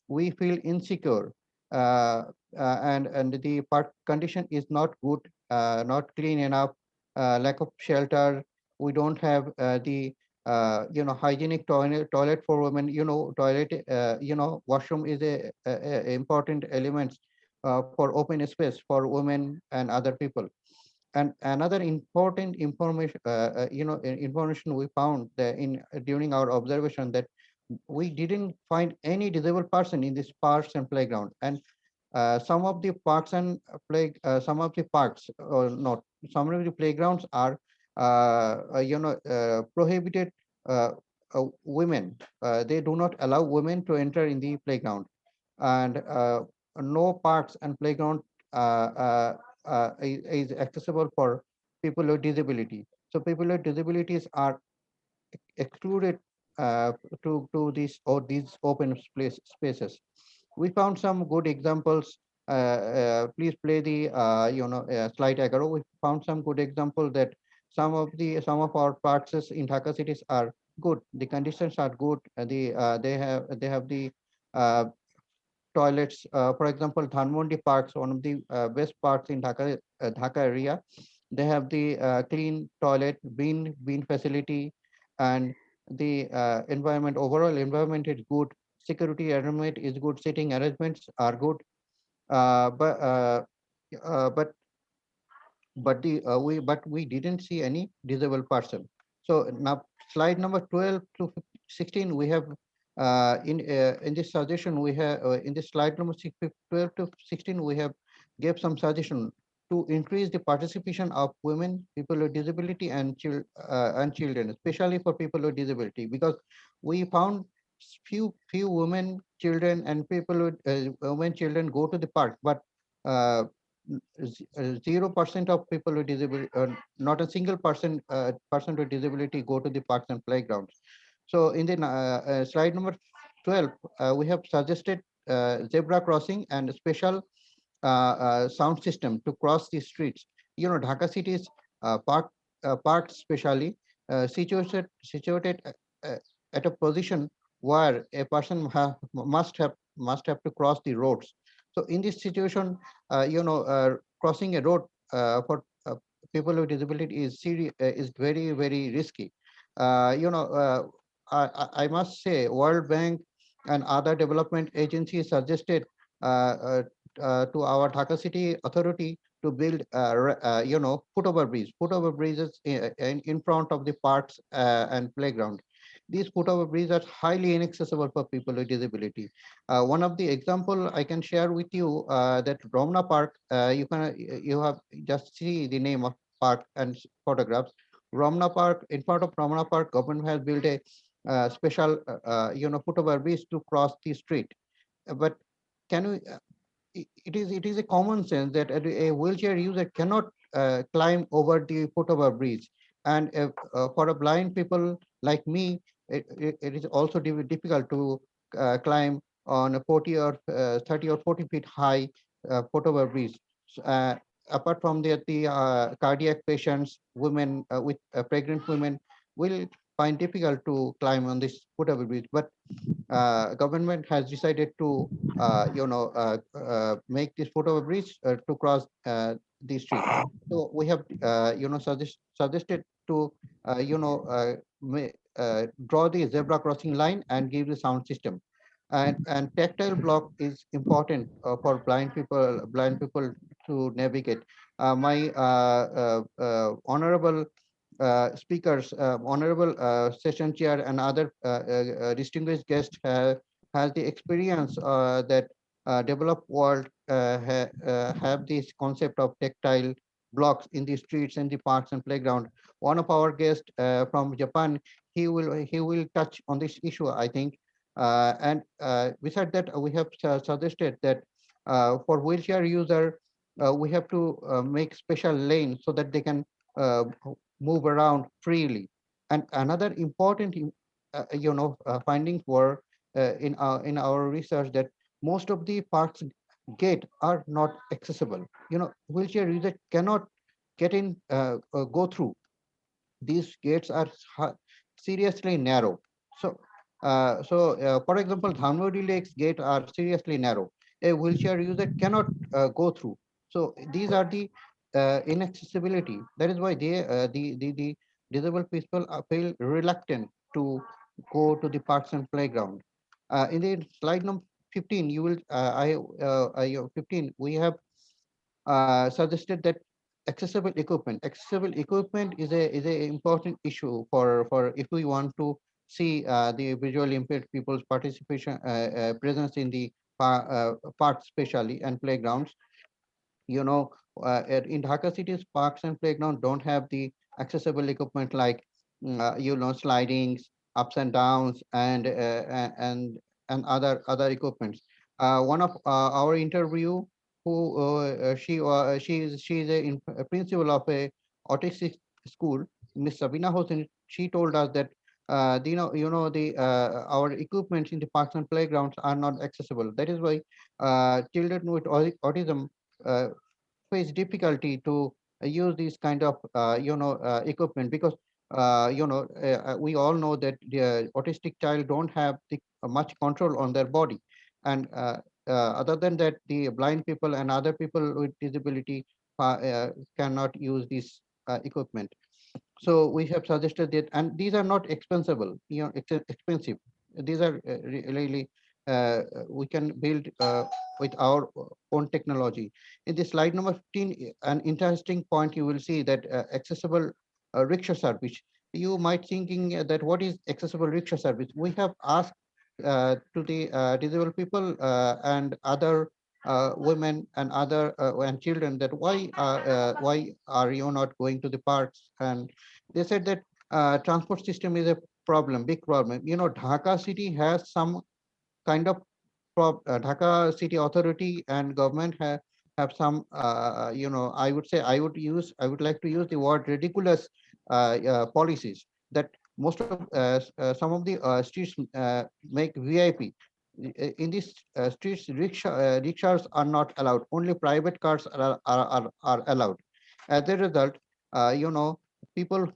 we feel insecure, uh, and the park condition is not good, not clean enough, lack of shelter. We don't have the hygienic toilet for women. Toilet, washroom is a important element for open space for women and other people. And another important information we found that in during our observation, that we didn't find any disabled person in these parks and playground. And some of the parks and some of the parks or not, some of the playgrounds are prohibited women. They do not allow women to enter in the playground, and no parks and playground is accessible for people with disability. So people with disabilities are excluded to these open spaces. We found some good examples. Please play the slide ago. We found some good example that some of our parks in Dhaka cities are good. The conditions are good. They have the uh, toilets. For example, Dhanmondi Parks, one of the best parks in Dhaka area. They have the clean toilet, bin facility, and the environment. Overall environment is good. Security arrangement is good. Sitting arrangements are good. Uh, but uh, but we didn't see any disabled person. So now slide number 12 to 16, we have in this suggestion we have in this slide number 12 to 16, we have gave some suggestion to increase the participation of women, people with disability, and children, especially for people with disability, because we found few women, children, and people with women, children go to the park, but uh, 0% of people with disability, not a single person with disability go to the parks and playgrounds. So in the slide number 12, we have suggested zebra crossing and special sound system to cross the streets. Dhaka city's parks specially situated uh, at a position where a person must have to cross the roads. So in this situation, crossing a road for people with disability is very, very risky. I must say, World Bank and other development agencies suggested to our Dhaka City Authority to build, foot-over bridge, foot-over bridges in front of the parks and playground. These foot-over bridges are highly inaccessible for people with disability. One of the example I can share with you that Romna Park, you have just see the name of park and photographs. Romna Park, in front of Romna Park, government has built a special, foot-over bridge to cross the street. But can we? It is a common sense that a wheelchair user cannot climb over the foot-over bridge, and for a blind people like me, it is also difficult to climb on a 40 or 30 or 40 feet high foot-over bridge. Apart from that, the cardiac patients, women with pregnant women will find difficult to climb on this foot-over bridge. But government has decided to make this foot of a bridge to cross the street. So we have suggested to draw the zebra crossing line and give the sound system. And tactile block is important for blind people to navigate. My honorable speakers, honorable session chair, and other distinguished guests has the experience that developed world have this concept of tactile blocks in the streets and the parks and playground. One of our guests from Japan, he will touch on this issue, I think. And Besides that, we have suggested that for wheelchair user, we have to make special lanes so that they can uh, move around freely. And another important, findings were in our research that most of the parks gate are not accessible. Wheelchair user cannot go through. These gates are seriously narrow. For example, Dhanwadi Lake's gate are seriously narrow. A wheelchair user cannot go through. So these are the inaccessibility. That is why the disabled people feel reluctant to go to the parks and playground. In the slide number 15, you will 15, we have suggested that accessible equipment is a important issue for if we want to see the visually impaired people's participation presence in the parks especially and playgrounds. you know in Dhaka city's parks and playground don't have the accessible equipment like slidings, ups and downs, and other equipments. One of our interview, who she's a principal of a autistic school, Miss Sabina Hossain. She told us that the our equipments in the parks and playgrounds are not accessible. That is why children with autism uh, face difficulty to use these kind of equipment, because we all know that the autistic child don't have much control on their body. And other than that, the blind people and other people with disability cannot use this equipment. So we have suggested that, and these are not expensible, expensive. These are really we can build with our own technology. In the slide number 15, an interesting point, you will see that accessible rickshaw service. You might thinking that what is accessible rickshaw service? We have asked to the disabled people and other women and other and children that why are you not going to the parks? And they said that transport system is a problem, big problem. Dhaka city has some kind of Dhaka city authority and government have some I would say, I would like to use the word ridiculous policies, that most of some of the streets make VIP. In these streets, rickshaws are not allowed. Only private cars are allowed. As a result, people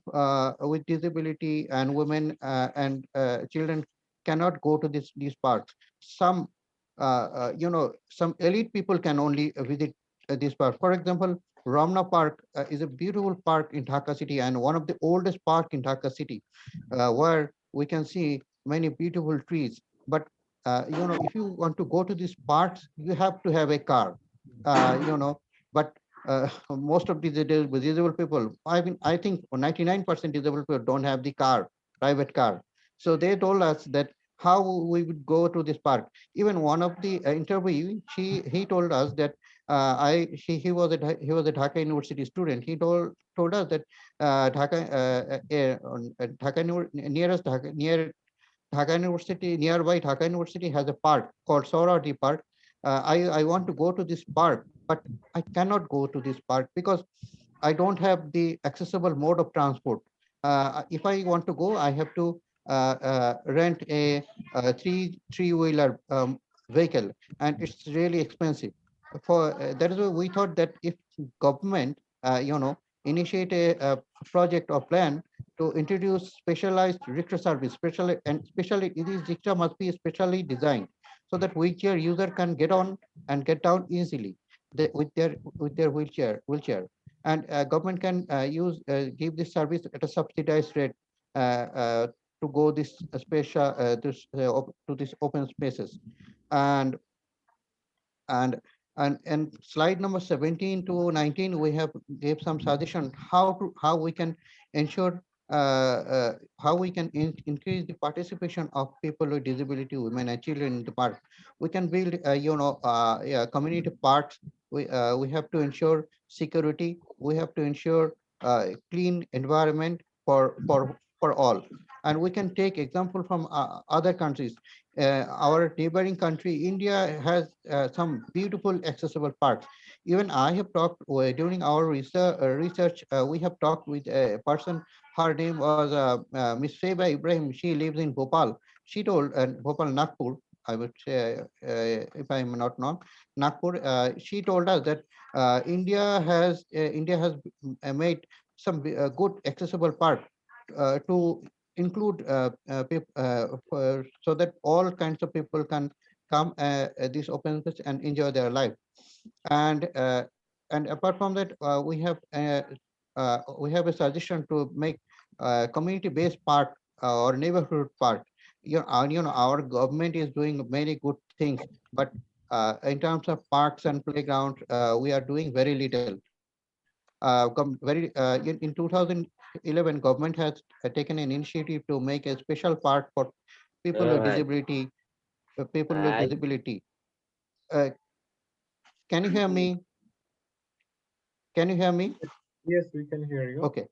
with disability and women and children cannot go to these parks. Some elite people can only visit this park. For example, Ramna Park is a beautiful park in Dhaka city and one of the oldest park in Dhaka city, where we can see many beautiful trees. But if you want to go to these parks, you have to have a car. But most of the disabled people, I think 99% disabled people don't have the car, private car. So they told us that how we would go to this park. Even one of the interview, he told us that he was a Dhaka University student. He told us that near Dhaka University, nearby Dhaka University has a park called Saurati Park. I want to go to this park, but I cannot go to this park because I don't have the accessible mode of transport. If I want to go, I have to rent a three-wheeler vehicle, and it's really expensive. For that is why we thought that if government, initiate a project or plan, to introduce specialized rickshaw service, especially these rickshaw must be specially designed so that wheelchair user can get on and get down easily with their wheelchair. And government can give this service at a subsidized rate to go this to this open spaces. And and and slide number 17 to 19, we have gave some suggestion how we can ensure how we can increase the participation of people with disability, women and children in the park. We can build yeah, community parks. We have to ensure security. We have to ensure clean environment for all. And we can take example from other countries. Our neighboring country, India, has some beautiful accessible parks. Even I have talked during our research, we have talked with a person. Her name was Miss Feba Ibrahim. She lives in Bhopal. She told Bhopal, Nagpur. I would say, if I am not wrong, Nagpur. She told us that India has made some good accessible park to include so that all kinds of people can come these open space and enjoy their life. And apart from that, we have a suggestion to make community-based park or neighborhood park. Our government is doing many good things, but in terms of parks and playgrounds, we are doing very little. In 2011, government has taken an initiative to make a special park for people with disability. People with disability. Uh, can you hear me? Can you hear me? Yes, we can hear you. Okay.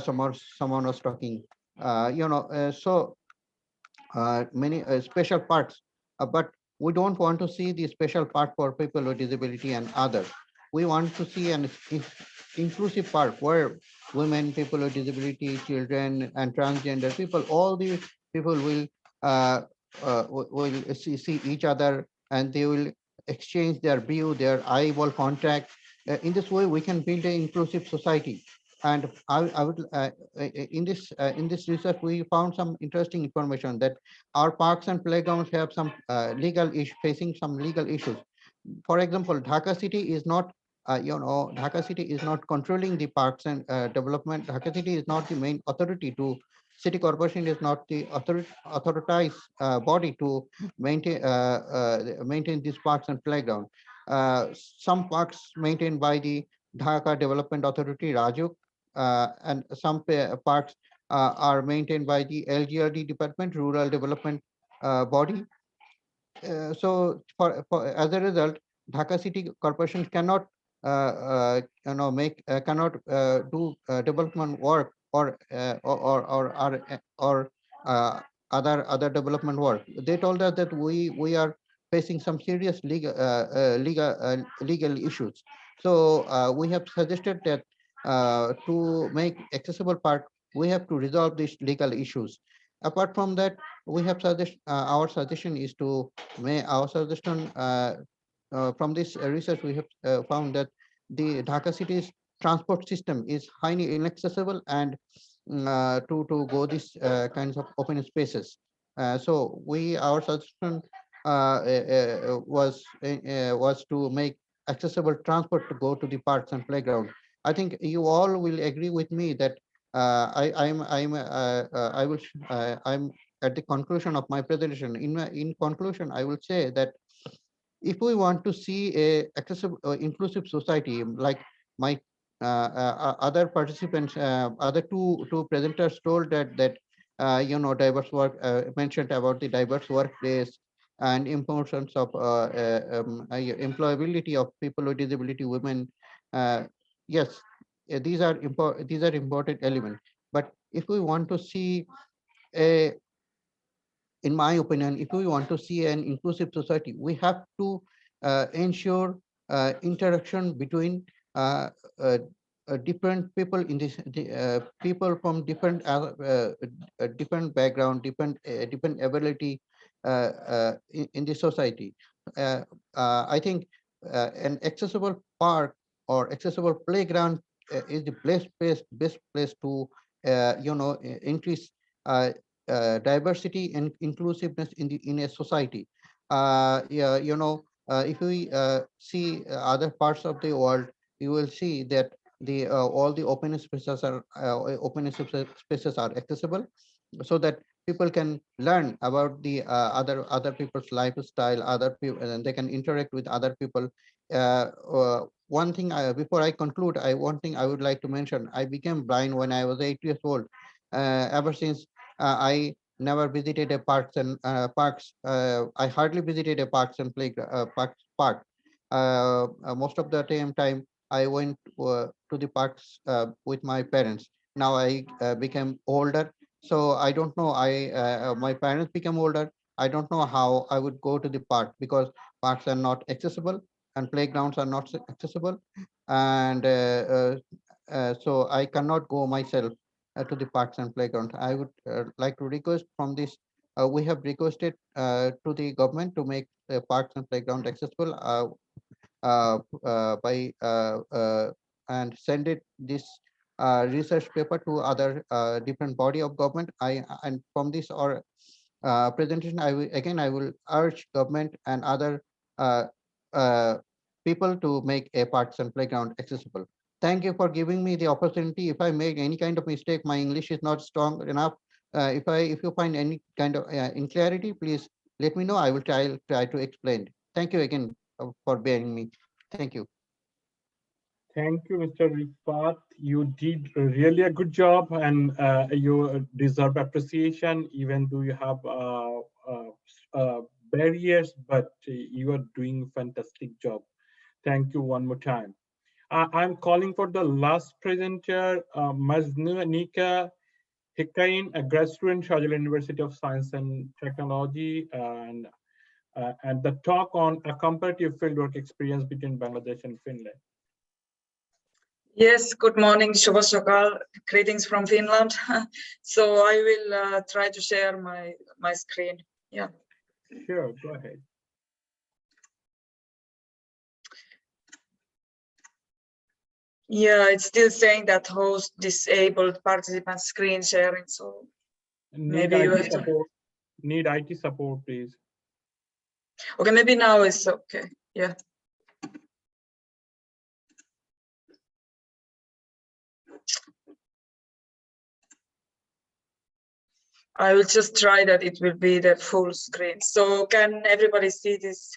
Someone was talking. So many special parks, but we don't want to see the special park for people with disability and others. We want to see an inclusive park where women, people with disability, children, and transgender people, all the people will see each other, and they will exchange their view, their eyeball contact. In this way, we can build an inclusive society. And I would in this research, we found some interesting information that our parks and playgrounds have some legal issue, facing some legal issues. For example, Dhaka city is not Dhaka city is not controlling the parks and development. Dhaka city is not the main authority to. City corporation is not the authorized body to maintain these parks and playground. Some parks maintained by the Dhaka Development Authority, Rajuk, and some parks are maintained by the LGRD department, Rural Development Body. So as a result, Dhaka City Corporation cannot cannot do development work or other development work. They told us that we are facing some serious legal issues. So we have suggested that to make accessible park, we have to resolve these legal issues. Apart from that, we have our suggestion is to make our suggestion from this research. We have found that the Dhaka city's transport system is highly inaccessible and to go these kinds of open spaces. So our suggestion was to make accessible transport to go to the parks and playground. I think you all will agree with me that I'm at the conclusion of my presentation. In conclusion, I will say that if we want to see a accessible, inclusive society, like my other participants, other two presenters told diverse work mentioned about the diverse workplace and importance of employability of people with disability, women. Uh, yes, these are important elements. But if we want to see a in my opinion, if we want to see an inclusive society, we have to ensure interaction between different people in this, people from different background, different ability in the society. I think an accessible park or accessible playground is the best place to increase diversity and inclusiveness in a society. If we see other parts of the world, you will see that the all the open spaces are accessible, so that people can learn about the other people's lifestyle, other people, and they can interact with other people. One thing before I conclude, one thing I would like to mention: I became blind when I was 8 years old. Ever since, I never visited a parks. I hardly visited a parks and park. Most of the time I went to the parks with my parents. Now I became older, so I don't know. My parents became older. I don't know how I would go to the park, because parks are not accessible and playgrounds are not accessible, and so I cannot go myself to the parks and playgrounds. I would like to request from this. We have requested to the government to make the parks and playground accessible by and send it this research paper to other different body of government. And from this or presentation, I will urge government and other uh, uh, people to make a parks and playground accessible. Thank you for giving me the opportunity. If I make any kind of mistake, my English is not strong enough. If you find any kind of unclarity, please let me know. I will try to explain. Thank you again for bearing me. Thank you. Thank you, Mr. Rifat. You did really a good job, and you deserve appreciation, even though you have barriers, but you are doing a fantastic job. Thank you one more time. I'm calling for the last presenter, Monir Hossain, a grad student, Shahjalan University of Science and Technology, and the talk on a comparative fieldwork experience between Bangladesh and Finland. Yes, good morning, Shubha Sakal. Greetings from Finland. So I will try to share my screen. Yeah. Sure, go ahead. Yeah, it's still saying that host disabled participant screen sharing. So maybe you have to... Need IT support, please. Okay, maybe now it's okay. Yeah. I will just try that it will be the full screen. So can everybody see this?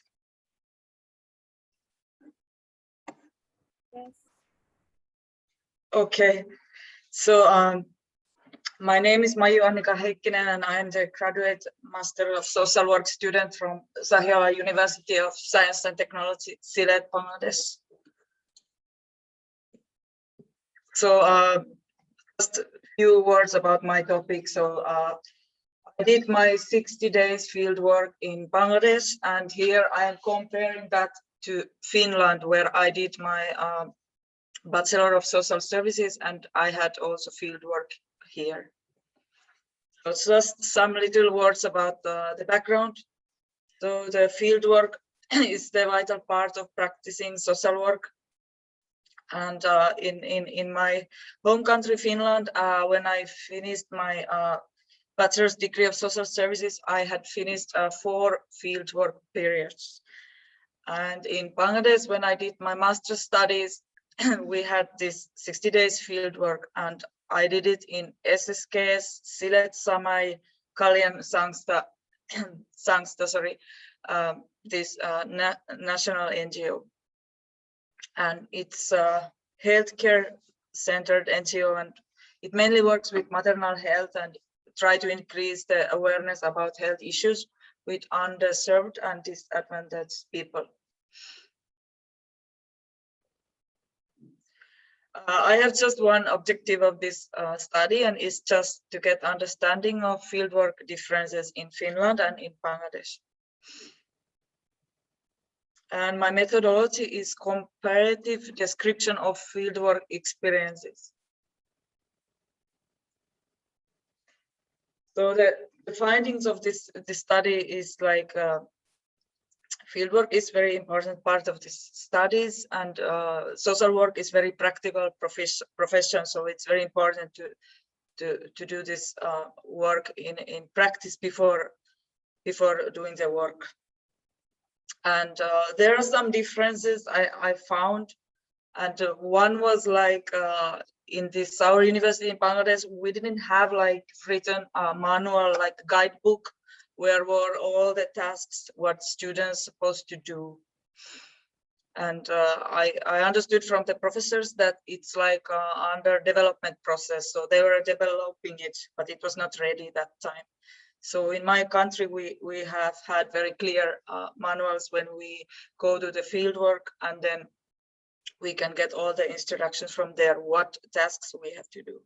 Yes. Okay. So my name is Monir Hossain, and I am the graduate Master of Social Work student from Tawohidul University of Science and Technology, Sylhet, Bangladesh. So just a few words about my topic. So I did my 60 days field work in Bangladesh, and here I am comparing that to Finland, where I did my Bachelor of Social Services, and I had also field work here. So just some little words about the background. So the field work is the vital part of practicing social work. And in my home country, Finland, when I finished my bachelor's degree of social services, I had finished 4 fieldwork periods. And in Bangladesh, when I did my master's studies, we had this 60 days fieldwork, and I did it in SSKS, Sylhet Samai Kalyan Sangsta, this national NGO. And it's a healthcare centered NGO, and it mainly works with maternal health and try to increase the awareness about health issues with underserved and disadvantaged people. I have just one objective of this study, and it's just to get understanding of fieldwork differences in Finland and in Bangladesh. And my methodology is comparative description of fieldwork experiences. So the findings of this study is like fieldwork is very important part of these studies, and social work is very practical profession. So it's very important to to do this work in practice before doing the work. And there are some differences I found, and one was like in this our university in Bangladesh, we didn't have like written manual, like guidebook where were all the tasks what students supposed to do. And I understood from the professors that it's like under development process, so they were developing it, but it was not ready that time. So in my country, we have had very clear manuals when we go to the field work, and then we can get all the instructions from there, what tasks we have to do.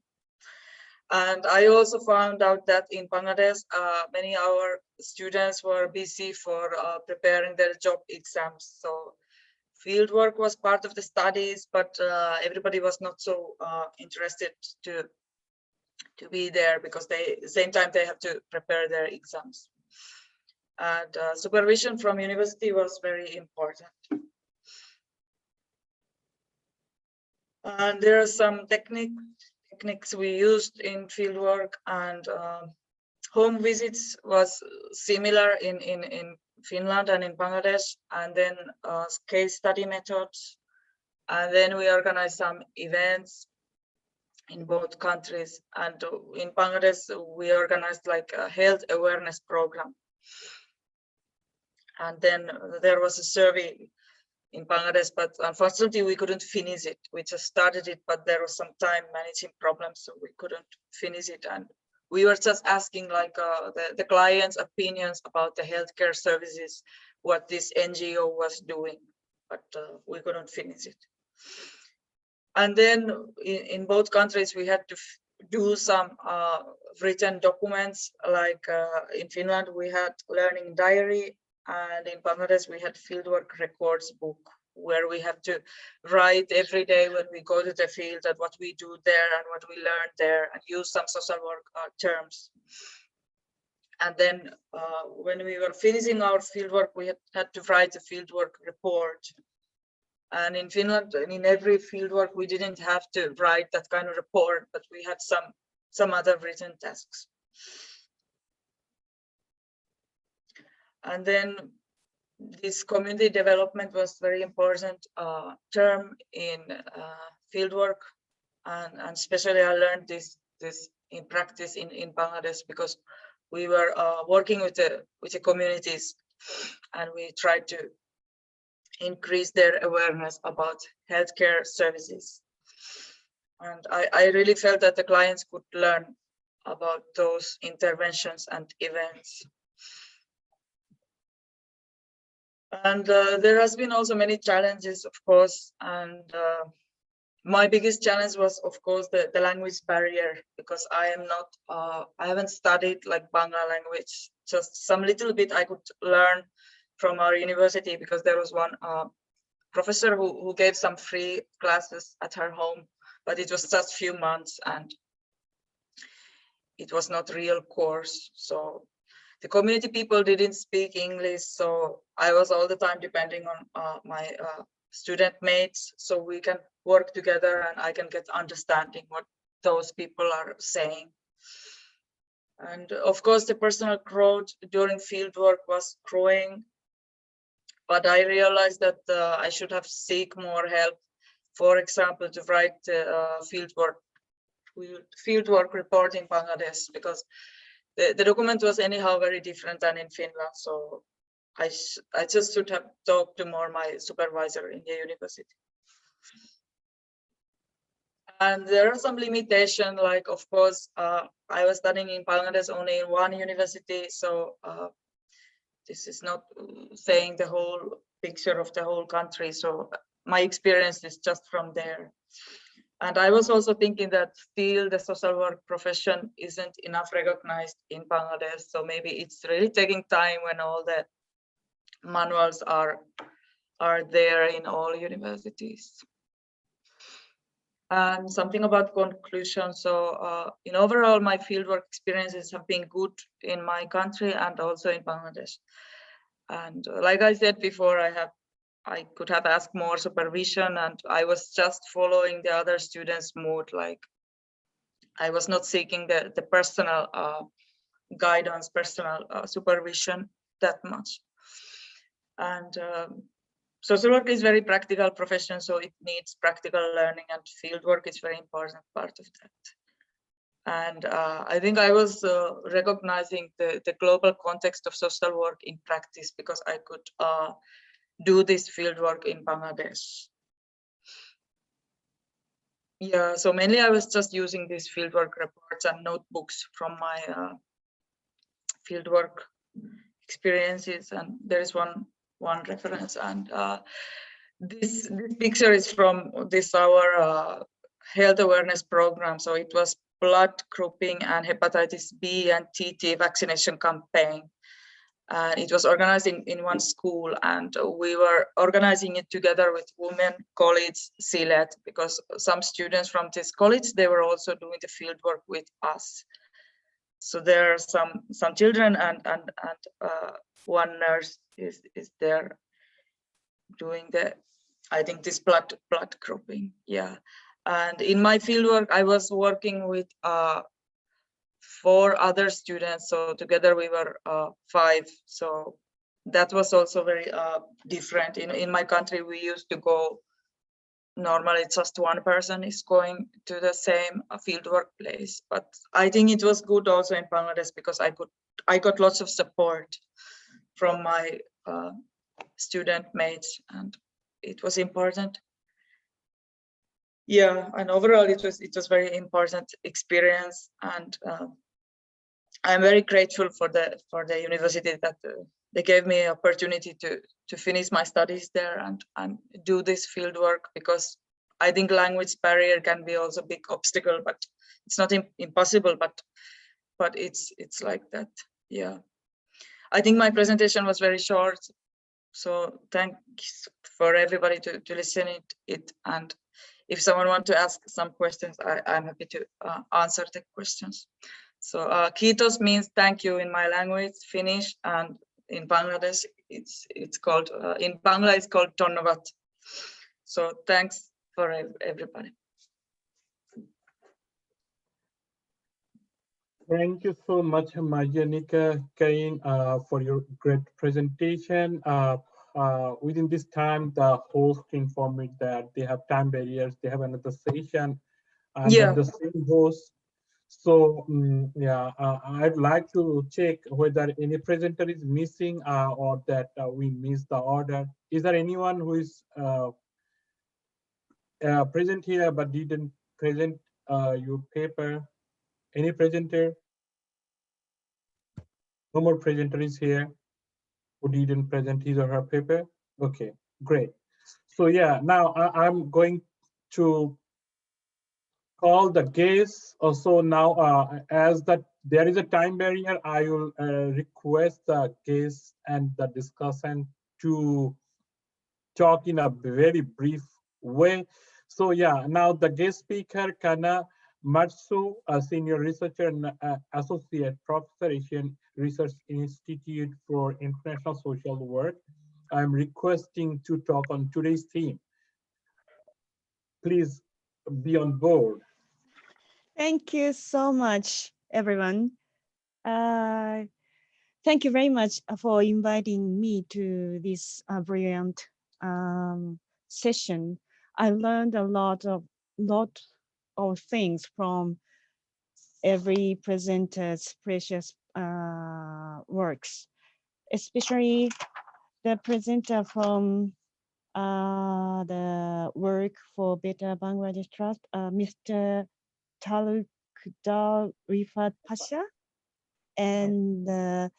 And I also found out that in Bangladesh, many of our students were busy for preparing their job exams. So field work was part of the studies, but everybody was not so interested to be there because same time they have to prepare their exams. And supervision from university was very important. And there are some techniques we used in fieldwork, and home visits was similar in Finland and in Bangladesh, and then case study methods, and then we organized some events in both countries. And in Bangladesh, we organized like a health awareness program. And then there was a survey in Bangladesh, but unfortunately we couldn't finish it. We just started it, but there was some time managing problems, so we couldn't finish it. And we were just asking like the clients' opinions about the healthcare services, what this NGO was doing, but we couldn't finish it. And then in both countries, we had to do some written documents, like in Finland, we had learning diary, and in Bangladesh, we had fieldwork records book, where we have to write every day when we go to the field and what we do there and what we learn there, and use some social work terms. And then when we were finishing our fieldwork, we had to write a fieldwork report. And in Finland, in every fieldwork, we didn't have to write that kind of report, but we had some other written tasks. And then this community development was very important term in fieldwork, and especially I learned this in practice in Bangladesh, because we were working with the communities, and we tried to increase their awareness about healthcare services. And I really felt that the clients could learn about those interventions and events. And there has been also many challenges, of course, and my biggest challenge was, of course, the language barrier, because I am not, I haven't studied like Bangla language, just some little bit I could learn from our university, because there was one professor who gave some free classes at her home, but it was just few months and it was not real course. So the community people didn't speak English, so I was all the time depending on my student mates, so we can work together and I can get understanding what those people are saying. And of course, the personal growth during fieldwork was growing, but I realized that I should have seek more help. For example, to write fieldwork report in Bangladesh, because the document was anyhow very different than in Finland. So I just should have talked to more my supervisor in the university. And there are some limitations, like, of course, I was studying in Bangladesh only in one university. So this is not saying the whole picture of the whole country. So my experience is just from there. And I was also thinking that still the social work profession isn't enough recognized in Bangladesh. So maybe it's really taking time when all the manuals are there in all universities. And something about conclusion. So in overall, my fieldwork experiences have been good in my country and also in Bangladesh. And like I said before, I could have asked more supervision, and I was just following the other students' mood. Like I was not seeking the personal guidance, personal supervision that much. And social work is very practical profession, so it needs practical learning, and field work is very important part of that. And I think I was recognizing the global context of social work in practice because I could do this field work in Bangladesh. Yeah, so mainly I was just using these fieldwork reports and notebooks from my fieldwork experiences, and there is one reference, and this picture is from this our health awareness program. So it was blood grouping and hepatitis B and TT vaccination campaign. It was organized in one school, and we were organizing it together with women college SILET, because some students from this college, they were also doing the field work with us. So there are some children and one nurse is there doing the, I think, this blood grouping. Yeah, and in my field work, I was working with 4 other students, so together we were 5. So that was also very different. In my country, we used to go, normally just one person is going to the same field workplace, but I think it was good also in Bangladesh because I got lots of support from my student mates, and it was important. Yeah, and overall it was very important experience, and I'm very grateful for the university that they gave me opportunity to finish my studies there and do this field work, because I think language barrier can be also a big obstacle, but it's not impossible, but it's like that. Yeah, I think my presentation was very short, so thanks for everybody to listen it, and if someone wants to ask some questions, I'm happy to answer the questions. So Kiitos means thank you in my language, Finnish, and in Bangladesh it's called in Bangla it's called Tonnavat. So thanks for everybody. Thank you so much, Majanika Kain, for your great presentation. Within this time, the host informed me that they have time barriers. They have another session under the same host. So yeah, I'd like to check whether any presenter is missing or that we missed the order. Is there anyone who is present here but didn't present your paper? Any presenter? No more presenter is here who didn't present his or her paper? Okay, great. So yeah, now I'm going to call the guests. Also now, as that there is a time barrier, I will request the guests and the discussant to talk in a very brief way. So yeah, now the guest speaker, Kana Matsuo, a senior researcher and associate professor, Asian Research Institute for International Social Work. I'm requesting to talk on today's theme. Please be on board. Thank you so much, everyone. Thank you very much for inviting me to this brilliant session. I learned a lot of things from every presenter's precious works, especially the presenter from the Work for Better Bangladesh Trust, Mr. Tawohidul Haque, and the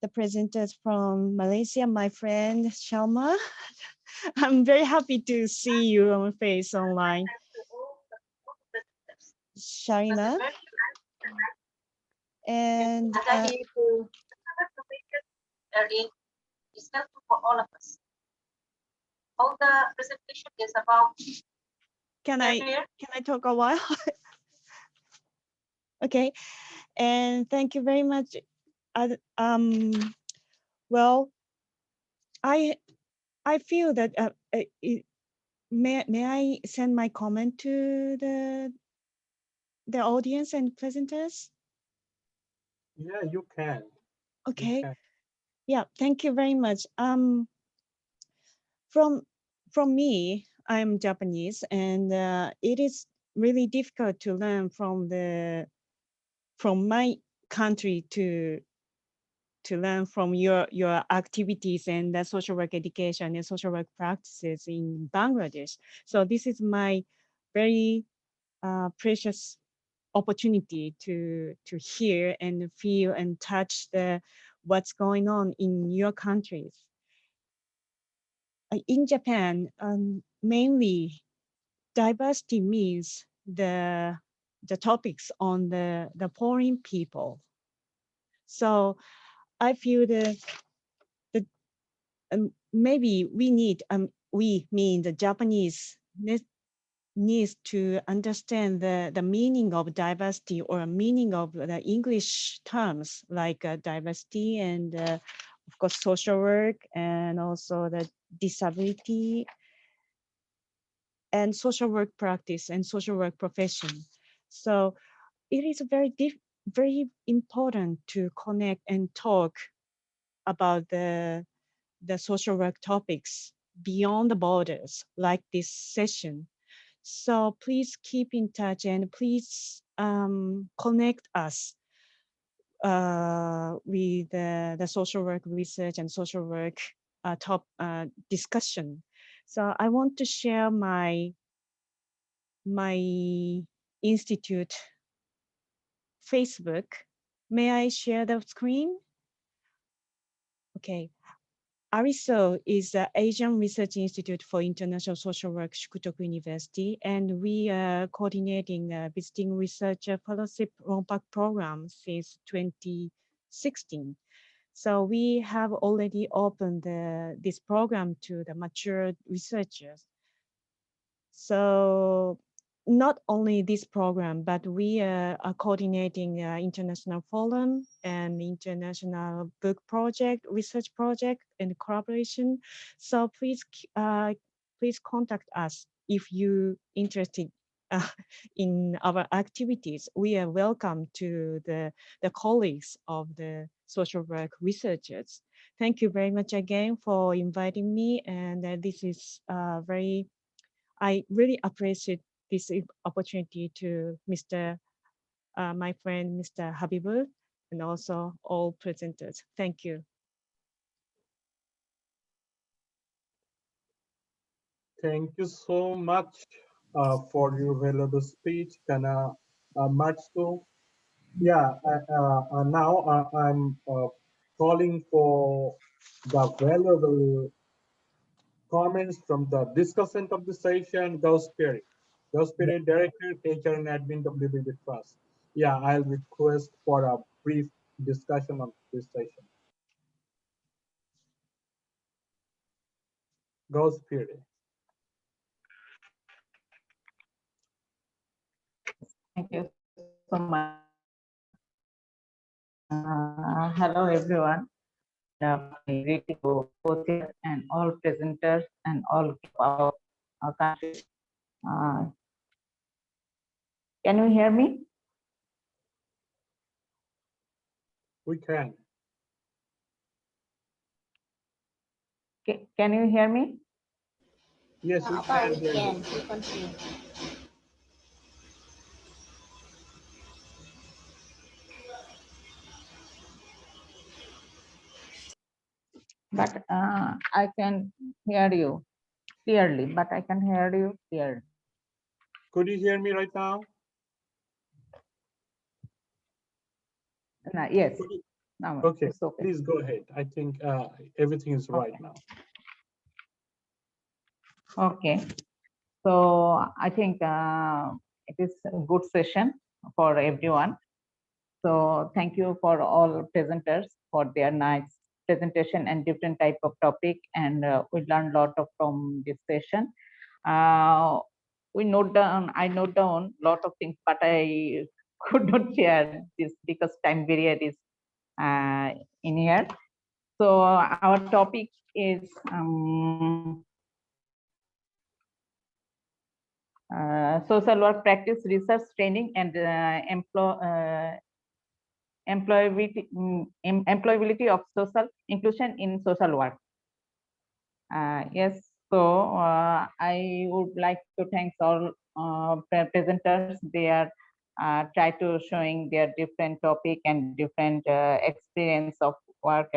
presenters from Malaysia, my friend Shalma. I'm very happy to see you on face online. Sharina. And it's helpful for all of us. All the presentation is about. Can I talk a while? Okay, and thank you very much. Well, I feel that may I send my comment to the the audience and presenters? Yeah, you can. Okay. You can. Yeah, thank you very much. From me, I'm Japanese, and it is really difficult to learn from my country to learn from your activities and the social work education and social work practices in Bangladesh. So this is my very precious opportunity to hear and feel and touch what's going on in your countries. In Japan, mainly diversity means the topics on the foreign people. So I feel maybe we mean the Japanese needs to understand the meaning of diversity or meaning of the English terms like diversity and of course social work and also the disability and social work practice and social work profession. So it is very important to connect and talk about the social work topics beyond the borders like this session. So please keep in touch and please connect us with the social work research and social work top discussion. So I want to share my institute Facebook. May I share the screen? Okay. ARISO is the Asian Research Institute for International Social Work, Shukutoku University, and we are coordinating a visiting researcher fellowship ROMPAC program since 2016. So we have already opened this program to the mature researchers. So not only this program, but we are coordinating international forum and international book project, research project, and collaboration. So please contact us if you interested in our activities. We are welcome to the colleagues of the social work researchers. Thank you very much again for inviting me, and this is I really appreciate this opportunity to my friend, Mr. Habibul, and also all presenters. Thank you. Thank you so much for your valuable speech, Kana Matsuo. Yeah, now I'm calling for the valuable comments from the discussant of the session, Gaous Pearee. Gaous Pearee, Director, HR and Admin, WBB Trust. Yeah, I'll request for a brief discussion of this session. Gaous Pearee. Thank you so much. Hello, everyone. My greeting to both here and all presenters and all of our country. Can you hear me? We can. Can you hear me? Yes, we can hear you. We continue. But I can hear you clearly, but I can hear you clearly. Could you hear me right now? Yes. Now Okay, it's okay. please go ahead. I think everything is right now. Okay. So I think it is a good session for everyone. So thank you for all presenters for their nice presentation and different type of topic. And we learned a lot from this session. I note down a lot of things, but I could not share this because time period is in here. So our topic is social work practice, research, training, and employability of social inclusion in social work. Yes, so I would like to thank all presenters. They are try to showing their different topic and different experience of work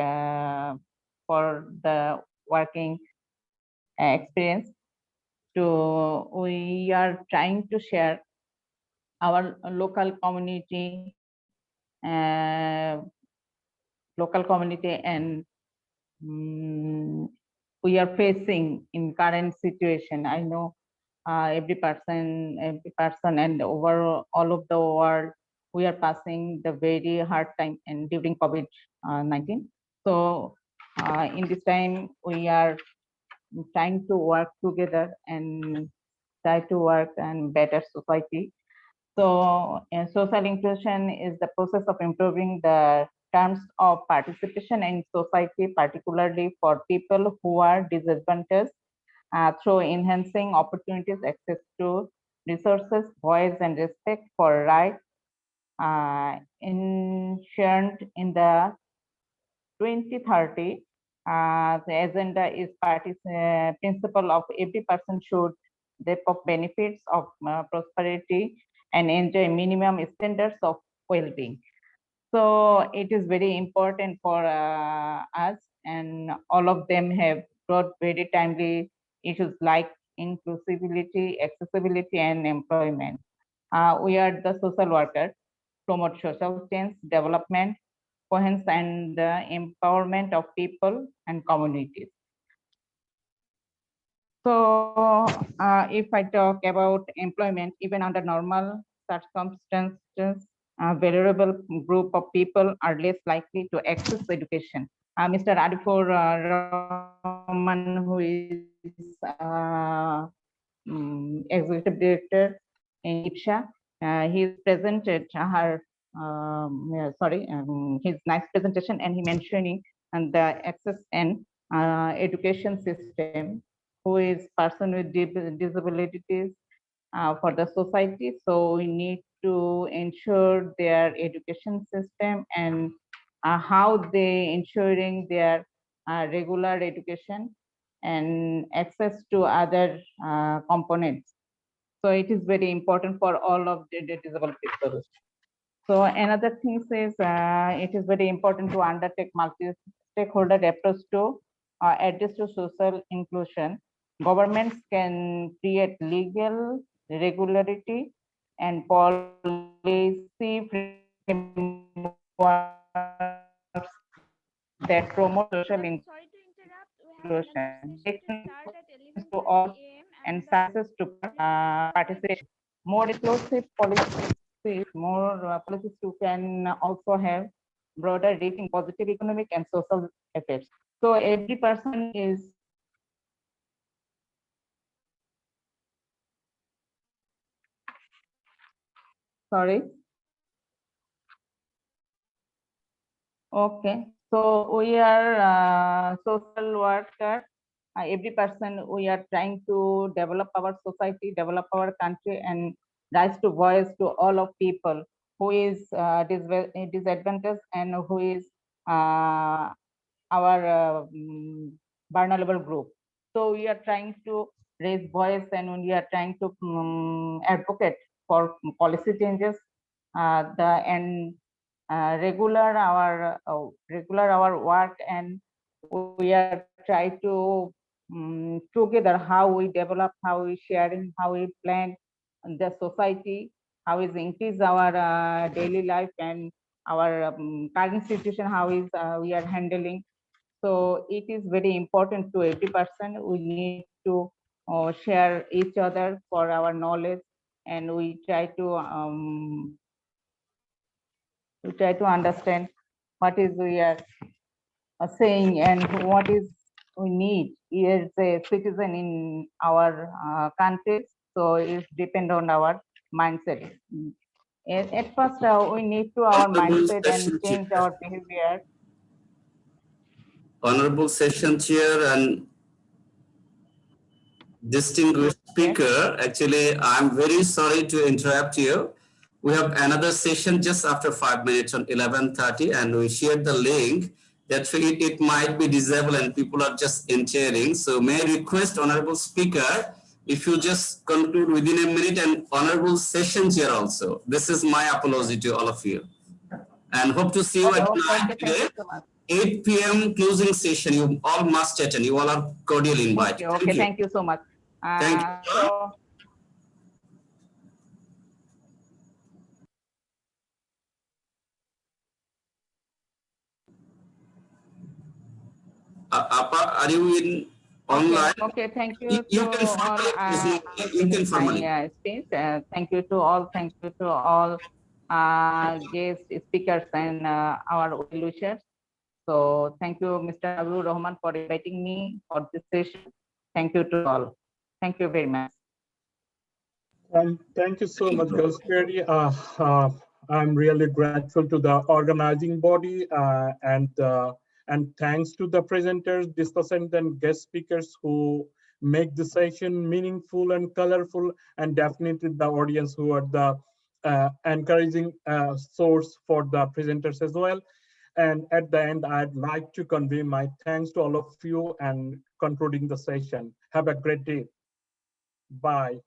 for the working experience. We are trying to share our local community and we are facing in current situation. I know every person and over all of the world, we are passing the very hard time and during COVID-19. So in this time, we are trying to work together and try to work and better society. So social inclusion is the process of improving the terms of participation in society, particularly for people who are disadvantaged through enhancing opportunities, access to resources, voice, and respect for rights enshrined in the 2030. The agenda is principle of every person should reap of benefits of prosperity and enjoy minimum standards of well-being. So it is very important for us, and all of them have brought very timely issues like inclusivity, accessibility, and employment. We are the social workers, promote social change, development, coherence, and empowerment of people and communities. So if I talk about employment, even under normal circumstances, a vulnerable group of people are less likely to access education. Mr. Arifur Rahman, who is executive director in IPSA, he presented his nice presentation, and he mentioning and the access and education system, who is person with disabilities for the society. So we need to ensure their education system and how they ensuring their regular education and access to other components. So it is very important for all of the disabled people. So another thing is it is very important to undertake multi-stakeholder approach to address to social inclusion. Governments can create legal regularity and policy frameworks that promote social inclusion. They can to all and services to participation. More inclusive policies, more policies too can also have broader reaching positive economic and social effects. So every person is sorry. Okay, so we are social workers. Every person, we are trying to develop our society, develop our country, and rise to voice to all of people who is disadvantaged and who is our vulnerable group. So we are trying to raise voice, and we are trying to advocate for policy changes, regular our work, and we are trying to together how we develop, how we sharing, how we plan the society, how is increase our daily life and our current situation, how is we are handling. So it is very important to every person. We need to share each other for our knowledge, and we try to understand what is we are saying and what is we need as a citizen in our country. So it depends on our mindset. At first, we need to our mindset and change our behavior. Honorable Session Chair and distinguished speaker. Actually, I'm very sorry to interrupt you. We have another session just after 5 minutes on 11:30, and we shared the link. That it might be disabled and people are just entering. So may I request honorable speaker, if you just conclude within a minute, and honorable session chair also. This is my apology to all of you. And hope to see you at night today. 8 p.m. closing session. You all must attend. You all are cordially invited. Okay, thank you so much. Thank you. So, Are you in online? Okay, thank you You to can all. you can formally. Speech. Thank you to all. Thank you to all guest speakers and our well-wishers. So thank you, Mr. Abdul Rahman, for inviting me for this session. Thank you to all. Thank you very much. Thank you so much, Gaous Pearee. I'm really grateful to the organizing body and thanks to the presenters, discussants, and guest speakers who make the session meaningful and colorful, and definitely the audience who are the encouraging source for the presenters as well. And at the end, I'd like to convey my thanks to all of you and concluding the session. Have a great day. Bye.